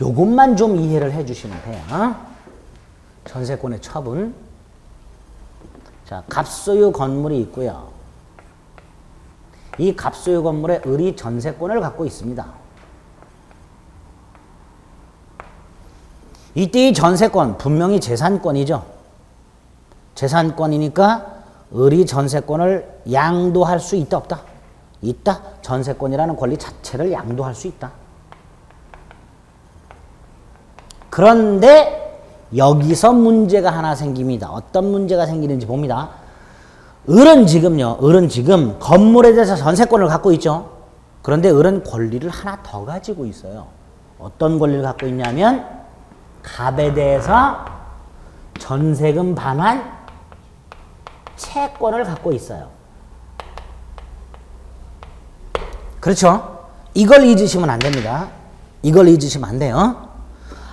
요것만 좀 이해를 해 주시면 돼요. 전세권의 처분. 자, 갑소유 건물이 있고요. 이 갑소유 건물에 을이 전세권을 갖고 있습니다. 이때 이 전세권 분명히 재산권이죠. 재산권이니까 을이 전세권을 양도할 수 있다 없다? 있다. 전세권이라는 권리 자체를 양도할 수 있다. 그런데 여기서 문제가 하나 생깁니다. 어떤 문제가 생기는지 봅니다. 을은 지금 건물에 대해서 전세권을 갖고 있죠. 그런데 을은 권리를 하나 더 가지고 있어요. 어떤 권리를 갖고 있냐면 갑에 대해서 전세금 반환 채권을 갖고 있어요. 그렇죠? 이걸 잊으시면 안 됩니다. 이걸 잊으시면 안 돼요.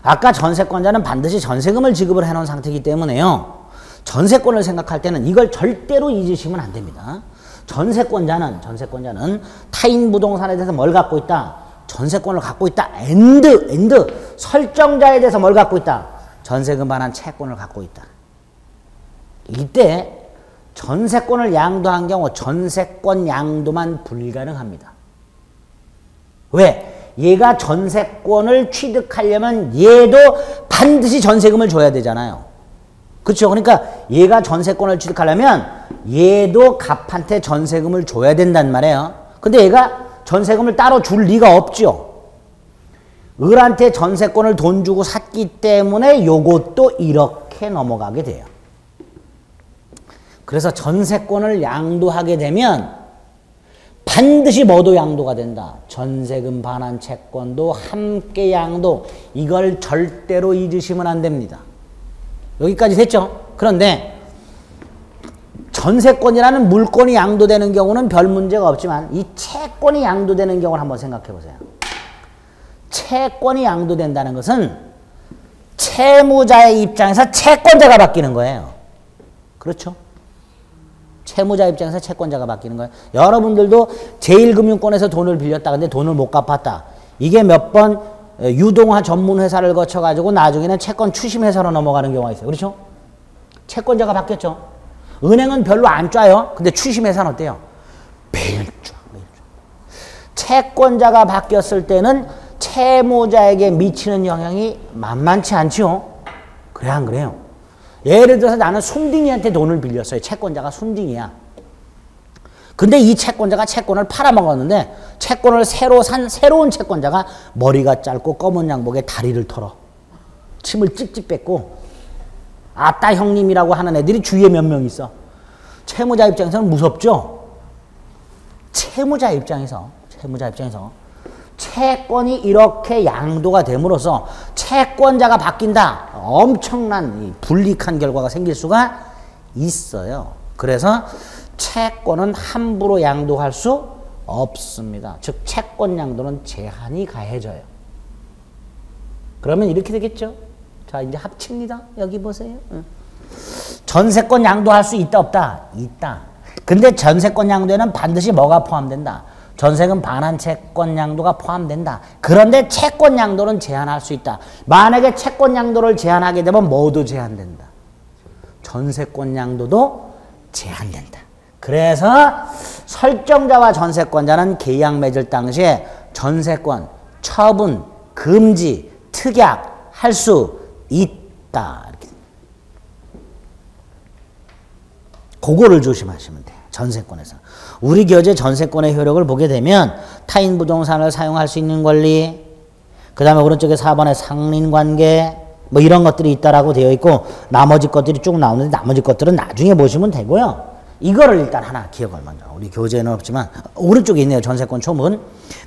아까 전세권자는 반드시 전세금을 지급을 해놓은 상태이기 때문에요. 전세권을 생각할 때는 이걸 절대로 잊으시면 안 됩니다. 전세권자는 타인 부동산에 대해서 뭘 갖고 있다? 전세권을 갖고 있다. 엔드 설정자에 대해서 뭘 갖고 있다? 전세금 반환 채권을 갖고 있다. 이때 전세권을 양도한 경우 전세권 양도만 불가능합니다. 왜? 얘가 전세권을 취득하려면 얘도 반드시 전세금을 줘야 되잖아요. 그렇죠? 그러니까 얘가 전세권을 취득하려면 얘도 갑한테 전세금을 줘야 된단 말이에요. 근데 얘가 전세금을 따로 줄 리가 없죠. 을한테 전세권을 돈 주고 샀기 때문에 요것도 이렇게 넘어가게 돼요. 그래서 전세권을 양도하게 되면 반드시 뭐도 양도가 된다. 전세금 반환 채권도 함께 양도. 이걸 절대로 잊으시면 안 됩니다. 여기까지 됐죠? 그런데 전세권이라는 물건이 양도되는 경우는 별 문제가 없지만 이 채권이 양도되는 경우를 한번 생각해 보세요. 채권이 양도된다는 것은 채무자의 입장에서 채권자가 바뀌는 거예요. 그렇죠? 채무자 입장에서 채권자가 바뀌는 거예요. 여러분들도 제1금융권에서 돈을 빌렸다. 근데 돈을 못 갚았다. 이게 몇 번 유동화 전문 회사를 거쳐가지고 나중에는 채권 추심 회사로 넘어가는 경우가 있어요. 그렇죠? 채권자가 바뀌었죠. 은행은 별로 안 짜요. 근데 추심 회사는 어때요? 매일 쫙. 채권자가 바뀌었을 때는 채무자에게 미치는 영향이 만만치 않죠. 그래 안 그래요? 예를 들어서 나는 순딩이한테 돈을 빌렸어요. 채권자가 순딩이야. 근데 이 채권자가 채권을 팔아먹었는데 채권을 새로 산 새로운 채권자가 머리가 짧고 검은 양복에 다리를 털어. 침을 찍찍 뱉고 아따 형님이라고 하는 애들이 주위에 몇 명 있어. 채무자 입장에서는 무섭죠? 채무자 입장에서 채권이 이렇게 양도가 됨으로써 채권자가 바뀐다. 엄청난 불이익한 결과가 생길 수가 있어요. 그래서 채권은 함부로 양도할 수 없습니다. 즉 채권 양도는 제한이 가해져요. 그러면 이렇게 되겠죠. 자 이제 합칩니다. 여기 보세요. 전세권 양도할 수 있다 없다? 있다. 근데 전세권 양도에는 반드시 뭐가 포함된다? 전세금 반환 채권 양도가 포함된다. 그런데 채권 양도는 제한할 수 있다. 만약에 채권 양도를 제한하게 되면 뭐도 제한된다. 전세권 양도도 제한된다. 그래서 설정자와 전세권자는 계약 맺을 당시에 전세권 처분, 금지, 특약할 수 있다. 이렇게. 그거를 조심하시면 돼요. 전세권에서. 우리 교재 전세권의 효력을 보게 되면 타인 부동산을 사용할 수 있는 권리, 그 다음에 오른쪽에 4번에 상린관계 뭐 이런 것들이 있다라고 되어 있고 나머지 것들이 쭉 나오는데 나머지 것들은 나중에 보시면 되고요. 이거를 일단 하나 기억을 먼저. 우리 교재에는 없지만 오른쪽에 있네요. 전세권 초문.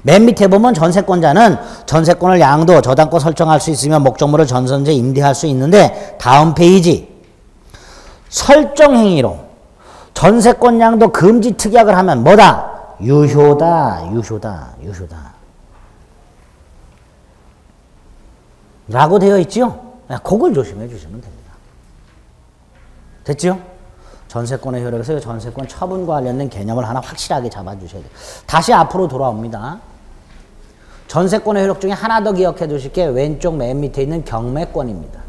맨 밑에 보면 전세권자는 전세권을 양도, 저당권 설정할 수 있으며 목적물을 전선제 임대할 수 있는데 다음 페이지 설정행위로 전세권 양도 금지 특약을 하면 뭐다? 유효다. 라고 되어 있죠? 그걸 조심해 주시면 됩니다. 됐죠? 전세권의 효력에서 전세권 처분과 관련된 개념을 하나 확실하게 잡아주셔야 돼요. 다시 앞으로 돌아옵니다. 전세권의 효력 중에 하나 더 기억해 두실 게 왼쪽 맨 밑에 있는 경매권입니다.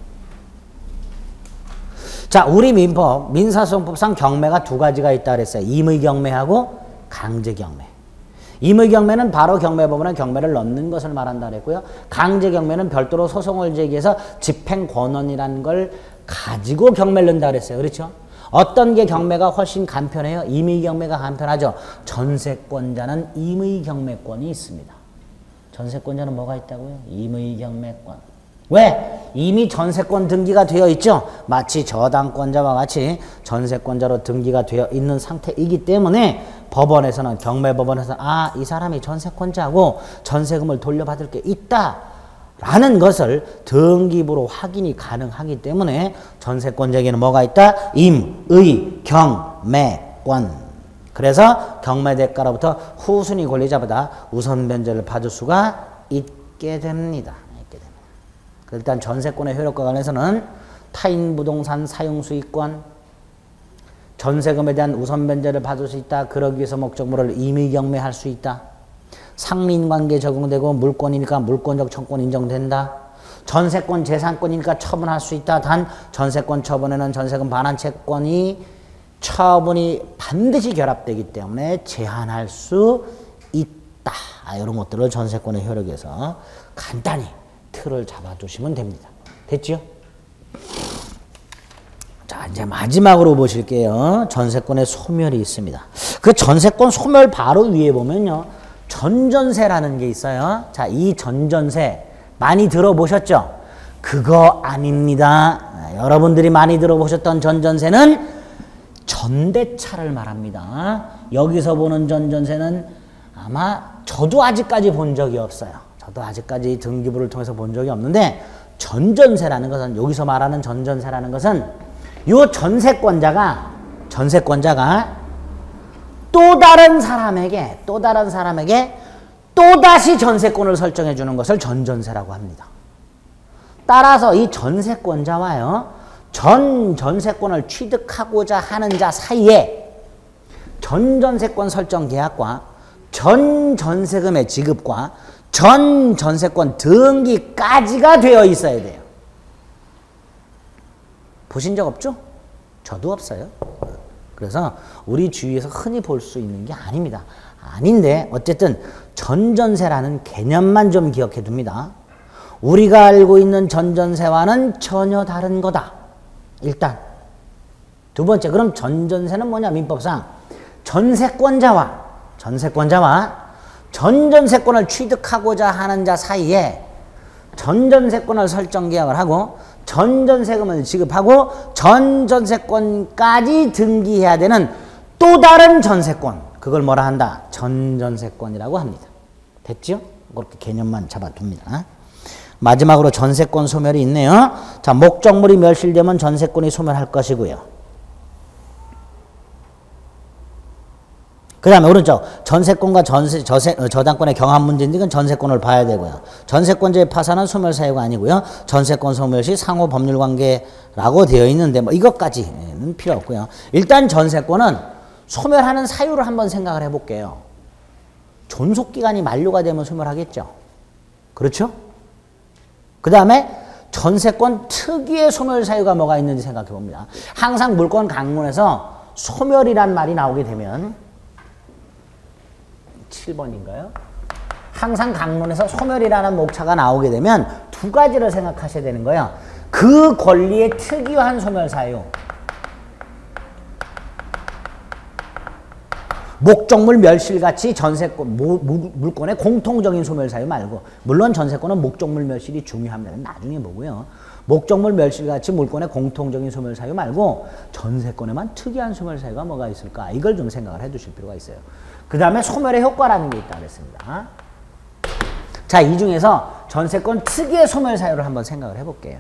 자, 우리 민법, 민사소송법상 경매가 두 가지가 있다 그랬어요. 임의경매하고 강제경매. 임의경매는 바로 경매법원에 경매를 넣는 것을 말한다 그랬고요. 강제경매는 별도로 소송을 제기해서 집행권원이라는 걸 가지고 경매를 넣는다 그랬어요. 그렇죠? 어떤 게 경매가 훨씬 간편해요? 임의경매가 간편하죠. 전세권자는 임의경매권이 있습니다. 전세권자는 뭐가 있다고요? 임의경매권. 왜? 이미 전세권 등기가 되어 있죠. 마치 저당권자와 같이 전세권자로 등기가 되어 있는 상태이기 때문에 법원에서는 경매법원에서 이 사람이 전세권자고 전세금을 돌려받을 게 있다 라는 것을 등기부로 확인이 가능하기 때문에 전세권자에게는 뭐가 있다? 임의경매권. 그래서 경매대가로부터 후순위 권리자보다 우선 변제를 받을 수가 있게 됩니다. 일단 전세권의 효력과 관련해서는 타인 부동산 사용 수익권, 전세금에 대한 우선 변제를 받을 수 있다. 그러기 위해서 목적물을 임의 경매할 수 있다. 상린관계 적용되고 물권이니까 물권적 청권 인정된다. 전세권 재산권이니까 처분할 수 있다. 단 전세권 처분에는 전세금 반환 채권이 처분이 반드시 결합되기 때문에 제한할 수 있다. 이런 것들을 전세권의 효력에서 간단히 틀을 잡아두시면 됩니다. 됐죠? 자, 이제 마지막으로 보실게요. 전세권의 소멸이 있습니다. 그 전세권 소멸 바로 위에 보면요. 전전세라는 게 있어요. 자, 이 전전세 많이 들어보셨죠? 그거 아닙니다. 여러분들이 많이 들어보셨던 전전세는 전대차를 말합니다. 여기서 보는 전전세는 아마 저도 아직까지 본 적이 없어요. 저도 아직까지 등기부를 통해서 본 적이 없는데 전전세라는 것은 여기서 말하는 전전세라는 것은 요 전세권자가 또 다른 사람에게 또다시 전세권을 설정해 주는 것을 전전세라고 합니다. 따라서 이 전세권자와요. 전세권을 취득하고자 하는 자 사이에 전세권 설정 계약과 전세금의 지급과 전세권 등기까지가 되어 있어야 돼요. 보신 적 없죠? 저도 없어요. 그래서 우리 주위에서 흔히 볼 수 있는 게 아닙니다. 아닌데 어쨌든 전전세라는 개념만 좀 기억해 둡니다. 우리가 알고 있는 전전세와는 전혀 다른 거다. 일단 두 번째, 그럼 전전세는 뭐냐? 민법상 전세권자와 전전세권을 취득하고자 하는 자 사이에 전전세권을 설정 계약을 하고 전전세금을 지급하고 전전세권까지 등기해야 되는 또 다른 전세권, 그걸 뭐라 한다? 전전세권이라고 합니다. 됐죠? 그렇게 개념만 잡아둡니다. 마지막으로 전세권 소멸이 있네요. 자, 목적물이 멸실되면 전세권이 소멸할 것이고요. 그 다음에 오른쪽 전세권과 저당권의 경합 문제인데 이건 전세권을 봐야 되고요. 전세권자의 파산은 소멸 사유가 아니고요. 전세권 소멸 시 상호 법률 관계라고 되어 있는데 뭐 이것까지는 필요 없고요. 일단 전세권은 소멸하는 사유를 한번 생각을 해볼게요. 존속기간이 만료가 되면 소멸하겠죠. 그렇죠? 그 다음에 전세권 특유의 소멸 사유가 뭐가 있는지 생각해 봅니다. 항상 물권 강론에서 소멸이란 말이 나오게 되면 7번인가요? 항상 강론에서 소멸이라는 목차가 나오게 되면 두 가지를 생각하셔야 되는 거예요. 그 권리의 특유한 소멸 사유. 목적물 멸실같이 전세권, 물권의 공통적인 소멸 사유 말고, 물론 전세권은 목적물 멸실이 중요합니다. 나중에 보고요. 목적물 멸실같이 물권의 공통적인 소멸 사유 말고 전세권에만 특이한 소멸 사유가 뭐가 있을까? 이걸 좀 생각을 해 두실 필요가 있어요. 그 다음에 소멸의 효과라는 게 있다고 했습니다. 자, 이 중에서 전세권 특유의 소멸 사유를 한번 생각을 해볼게요.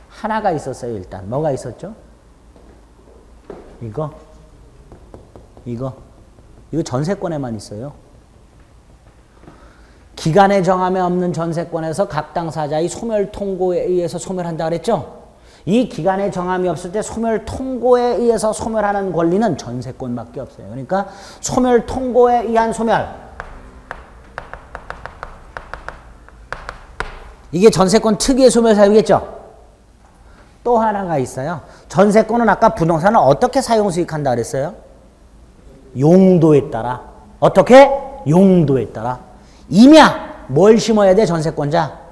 하나가 있었어요. 일단 뭐가 있었죠? 이거 전세권에만 있어요. 기간의 정함에 없는 전세권에서 각 당사자의 소멸 통고에 의해서 소멸한다 그랬죠? 이 기간의 정함이 없을 때 소멸 통고에 의해서 소멸하는 권리는 전세권밖에 없어요. 그러니까 소멸 통고에 의한 소멸. 이게 전세권 특유의 소멸 사유겠죠? 또 하나가 있어요. 전세권은 아까 부동산을 어떻게 사용 수익한다 그랬어요? 용도에 따라. 어떻게? 용도에 따라. 임야 뭘 심어야 돼? 전세권자?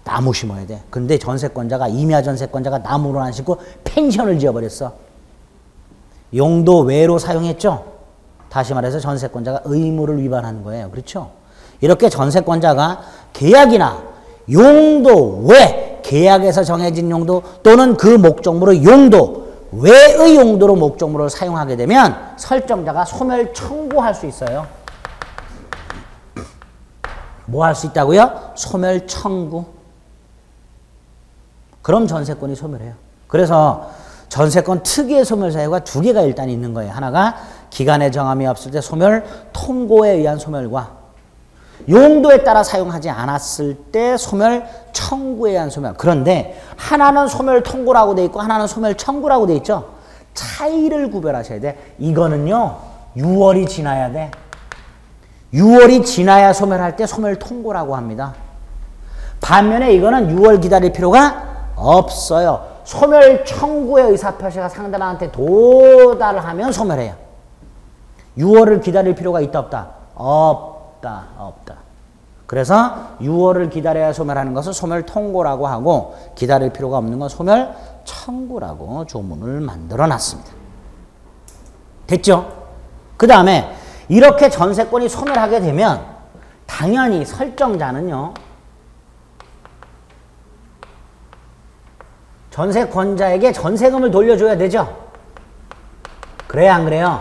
나무 심어야 돼. 근데 전세권자가, 임야 전세권자가 나무를 안 심고 펜션을 지어버렸어. 용도 외로 사용했죠? 다시 말해서 전세권자가 의무를 위반하는 거예요. 그렇죠? 이렇게 전세권자가 계약이나 용도 외, 계약에서 정해진 용도 또는 그 목적물의 용도 외의 용도로 목적물을 사용하게 되면 설정자가 소멸 청구할 수 있어요. 뭐 할 수 있다고요? 소멸 청구. 그럼 전세권이 소멸해요. 그래서 전세권 특유의 소멸 사유가 두 개가 일단 있는 거예요. 하나가 기간의 정함이 없을 때 소멸, 통고에 의한 소멸과 용도에 따라 사용하지 않았을 때 소멸 청구에 의한 소멸. 그런데 하나는 소멸 통고라고 돼 있고 하나는 소멸 청구라고 돼 있죠. 차이를 구별하셔야 돼. 이거는요 6월이 지나야 돼. 6월이 지나야 소멸할 때 소멸 통고라고 합니다. 반면에 이거는 6월 기다릴 필요가 없어요. 소멸 청구의 의사표시가 상대방한테 도달하면 소멸해요. 6월을 기다릴 필요가 있다 없다? 없다. 그래서 6월을 기다려야 소멸하는 것을 소멸 통고라고 하고 기다릴 필요가 없는 건 소멸 청구라고 조문을 만들어 놨습니다. 됐죠? 그 다음에 이렇게 전세권이 소멸하게 되면 당연히 설정자는요. 전세권자에게 전세금을 돌려줘야 되죠. 그래요 안 그래요?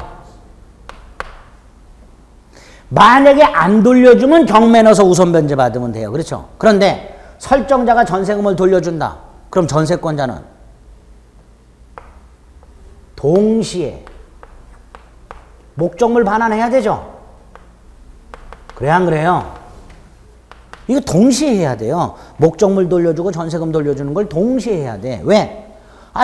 만약에 안 돌려주면 경매 넣어서 우선 변제 받으면 돼요. 그렇죠? 그런데 설정자가 전세금을 돌려준다. 그럼 전세권자는 동시에 목적물 반환해야 되죠. 그래요 안 그래요? 이거 동시에 해야 돼요. 목적물 돌려주고 전세금 돌려주는 걸 동시에 해야 돼. 왜?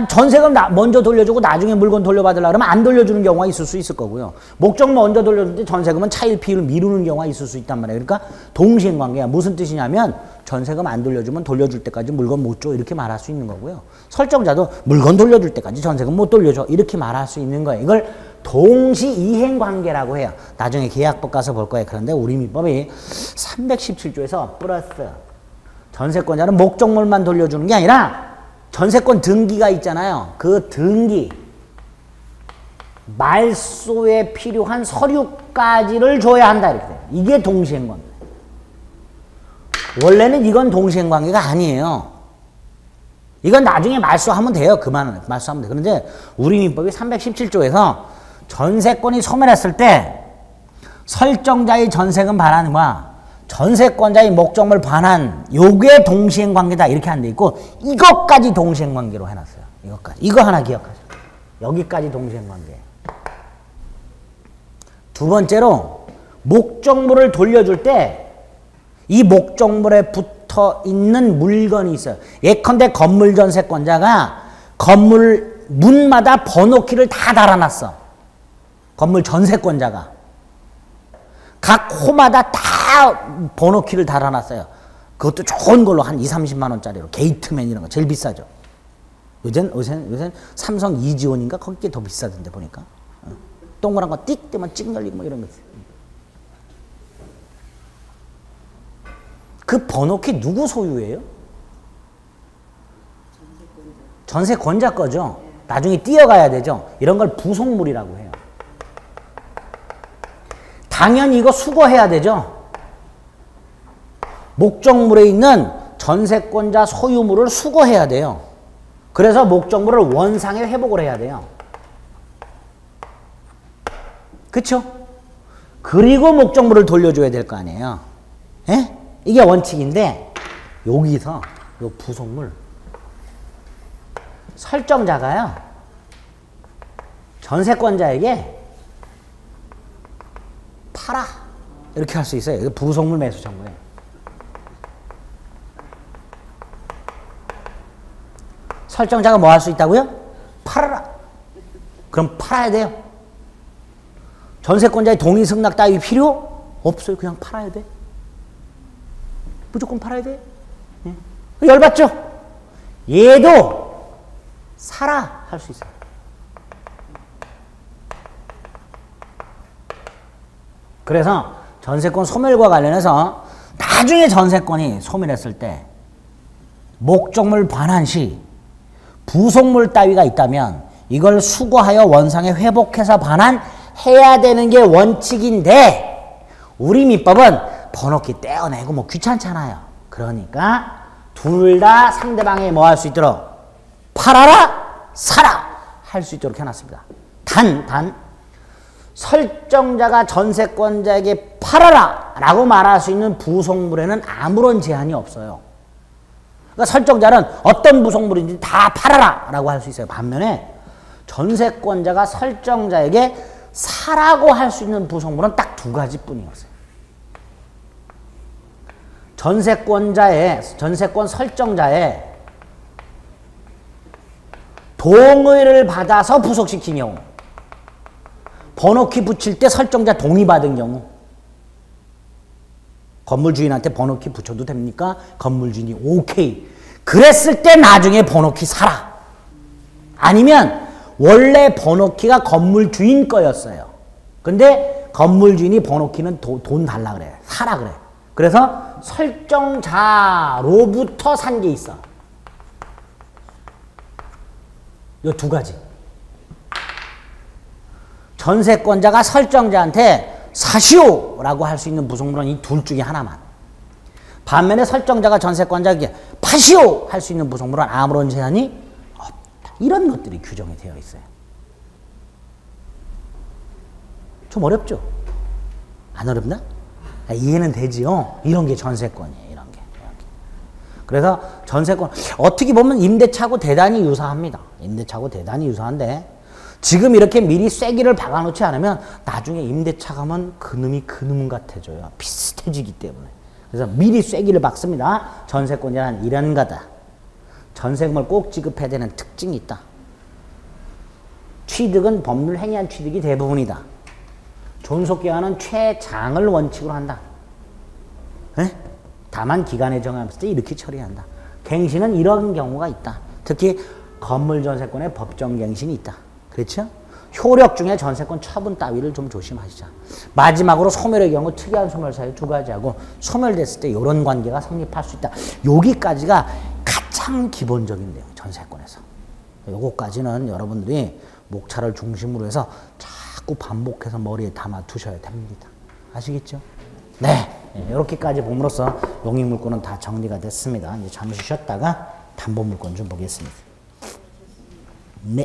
전세금 먼저 돌려주고 나중에 물건 돌려받으려고 하면 안 돌려주는 경우가 있을 수 있을 거고요. 목적물 먼저 돌려주는데 전세금은 차일피일 미루는 경우가 있을 수 있단 말이에요. 그러니까 동시행관계야. 무슨 뜻이냐면 전세금 안 돌려주면 돌려줄 때까지 물건 못 줘 이렇게 말할 수 있는 거고요. 설정자도 물건 돌려줄 때까지 전세금 못 돌려줘 이렇게 말할 수 있는 거예요. 이걸 동시이행관계라고 해요. 나중에 계약법 가서 볼 거예요. 그런데 우리 민법이 317조에서 플러스 전세권자는 목적물만 돌려주는 게 아니라 전세권 등기가 있잖아요. 그 등기 말소에 필요한 서류까지를 줘야 한다 이렇게 돼요. 이게 동시행관계. 원래는 이건 동시행관계가 아니에요. 이건 나중에 말소하면 돼요. 그만 말소하면 돼요. 그런데 우리 민법이 317조에서 전세권이 소멸했을 때 설정자의 전세금 반환과 전세권자의 목적물 반환 요게 동시행관계다 이렇게 안 돼 있고 이것까지 동시행관계로 해놨어요. 이것까지. 이거 하나 기억하세요. 여기까지 동시행관계. 두 번째로 목적물을 돌려줄 때 이 목적물에 붙어 있는 물건이 있어요. 예컨대 건물 전세권자가 건물 문마다 번호키를 다 달아놨어. 건물 전세권자가. 각 호마다 다 번호키를 달아놨어요. 그것도 좋은 걸로 한 2, 30만 원짜리로. 게이트맨 이런 거 제일 비싸죠. 요새는 삼성 이지온인가? 거기게 더 비싸던데 보니까. 동그란 거 띡 뜨면 찍 열리고 뭐 이런 거 있어요. 그 번호키 누구 소유예요? 전세권자 거죠. 나중에 띄어가야 되죠. 이런 걸 부속물이라고 해요. 당연히 이거 수거해야 되죠. 목적물에 있는 전세권자 소유물을 수거해야 돼요. 그래서 목적물을 원상에 회복을 해야 돼요. 그쵸? 그리고 목적물을 돌려줘야 될 거 아니에요. 예? 이게 원칙인데 여기서 요 부속물 설정자가요. 전세권자에게 팔아. 이렇게 할 수 있어요. 이게 부속물 매수 청구예요. 설정자가 뭐 할 수 있다고요? 팔아라. 그럼 팔아야 돼요. 전세권자의 동의 승낙 따위 필요 없어요. 그냥 팔아야 돼. 무조건 팔아야 돼. 네. 열받죠? 얘도 사라 할 수 있어요. 그래서 전세권 소멸과 관련해서 나중에 전세권이 소멸했을 때 목적물 반환 시 부속물 따위가 있다면 이걸 수거하여 원상에 회복해서 반환해야 되는 게 원칙인데 우리 민법은 번호키 떼어내고 뭐 귀찮잖아요. 그러니까 둘 다 상대방이 뭐 할 수 있도록 팔아라 사라 할 수 있도록 해놨습니다. 단 설정자가 전세권자에게 팔아라 라고 말할 수 있는 부속물에는 아무런 제한이 없어요. 그러니까 설정자는 어떤 부속물인지 다 팔아라 라고 할 수 있어요. 반면에 전세권자가 설정자에게 사라고 할 수 있는 부속물은 딱 두 가지 뿐이었어요. 전세권 설정자의 동의를 받아서 부속시킨 경우, 번호키 붙일 때 설정자 동의 받은 경우, 건물주인한테 번호키 붙여도 됩니까? 건물주인이 오케이. 그랬을 때 나중에 번호키 사라. 아니면 원래 번호키가 건물주인 거였어요. 근데 건물주인이 번호키는 돈 달라 그래. 사라 그래. 그래서 설정자로부터 산 게 있어. 이 두 가지. 전세권자가 설정자한테 사시오라고 할 수 있는 부속물은 이 둘 중에 하나만. 반면에 설정자가 전세권자에게 파시오 할 수 있는 부속물은 아무런 제한이 없다. 이런 것들이 규정이 되어 있어요. 좀 어렵죠? 안 어렵나? 이해는 되지요? 이런 게 전세권이에요. 이런 게. 그래서 전세권 어떻게 보면 임대차하고 대단히 유사합니다. 임대차하고 대단히 유사한데 지금 이렇게 미리 쐐기를 박아놓지 않으면 나중에 임대차 가면 그놈이 그놈 같아져요. 비슷해지기 때문에. 그래서 미리 쐐기를 박습니다. 전세권이란 이런 거다. 전세금을 꼭 지급해야 되는 특징이 있다. 취득은 법률 행위한 취득이 대부분이다. 존속기간은 최장을 원칙으로 한다. 에? 다만 기간에 정하면서 이렇게 처리한다. 갱신은 이런 경우가 있다. 특히 건물 전세권에 법정갱신이 있다. 그렇죠? 효력 중에 전세권 처분 따위를 좀 조심하시자. 마지막으로 소멸의 경우 특이한 소멸 사유 두 가지하고 소멸됐을 때 이런 관계가 성립할 수 있다. 여기까지가 가장 기본적인 내용, 전세권에서. 요거까지는 여러분들이 목차를 중심으로 해서 자꾸 반복해서 머리에 담아 두셔야 됩니다. 아시겠죠? 네. 이렇게까지 봄으로써 용익물권은 다 정리가 됐습니다. 이제 잠시 쉬었다가 담보물권 좀 보겠습니다. 네.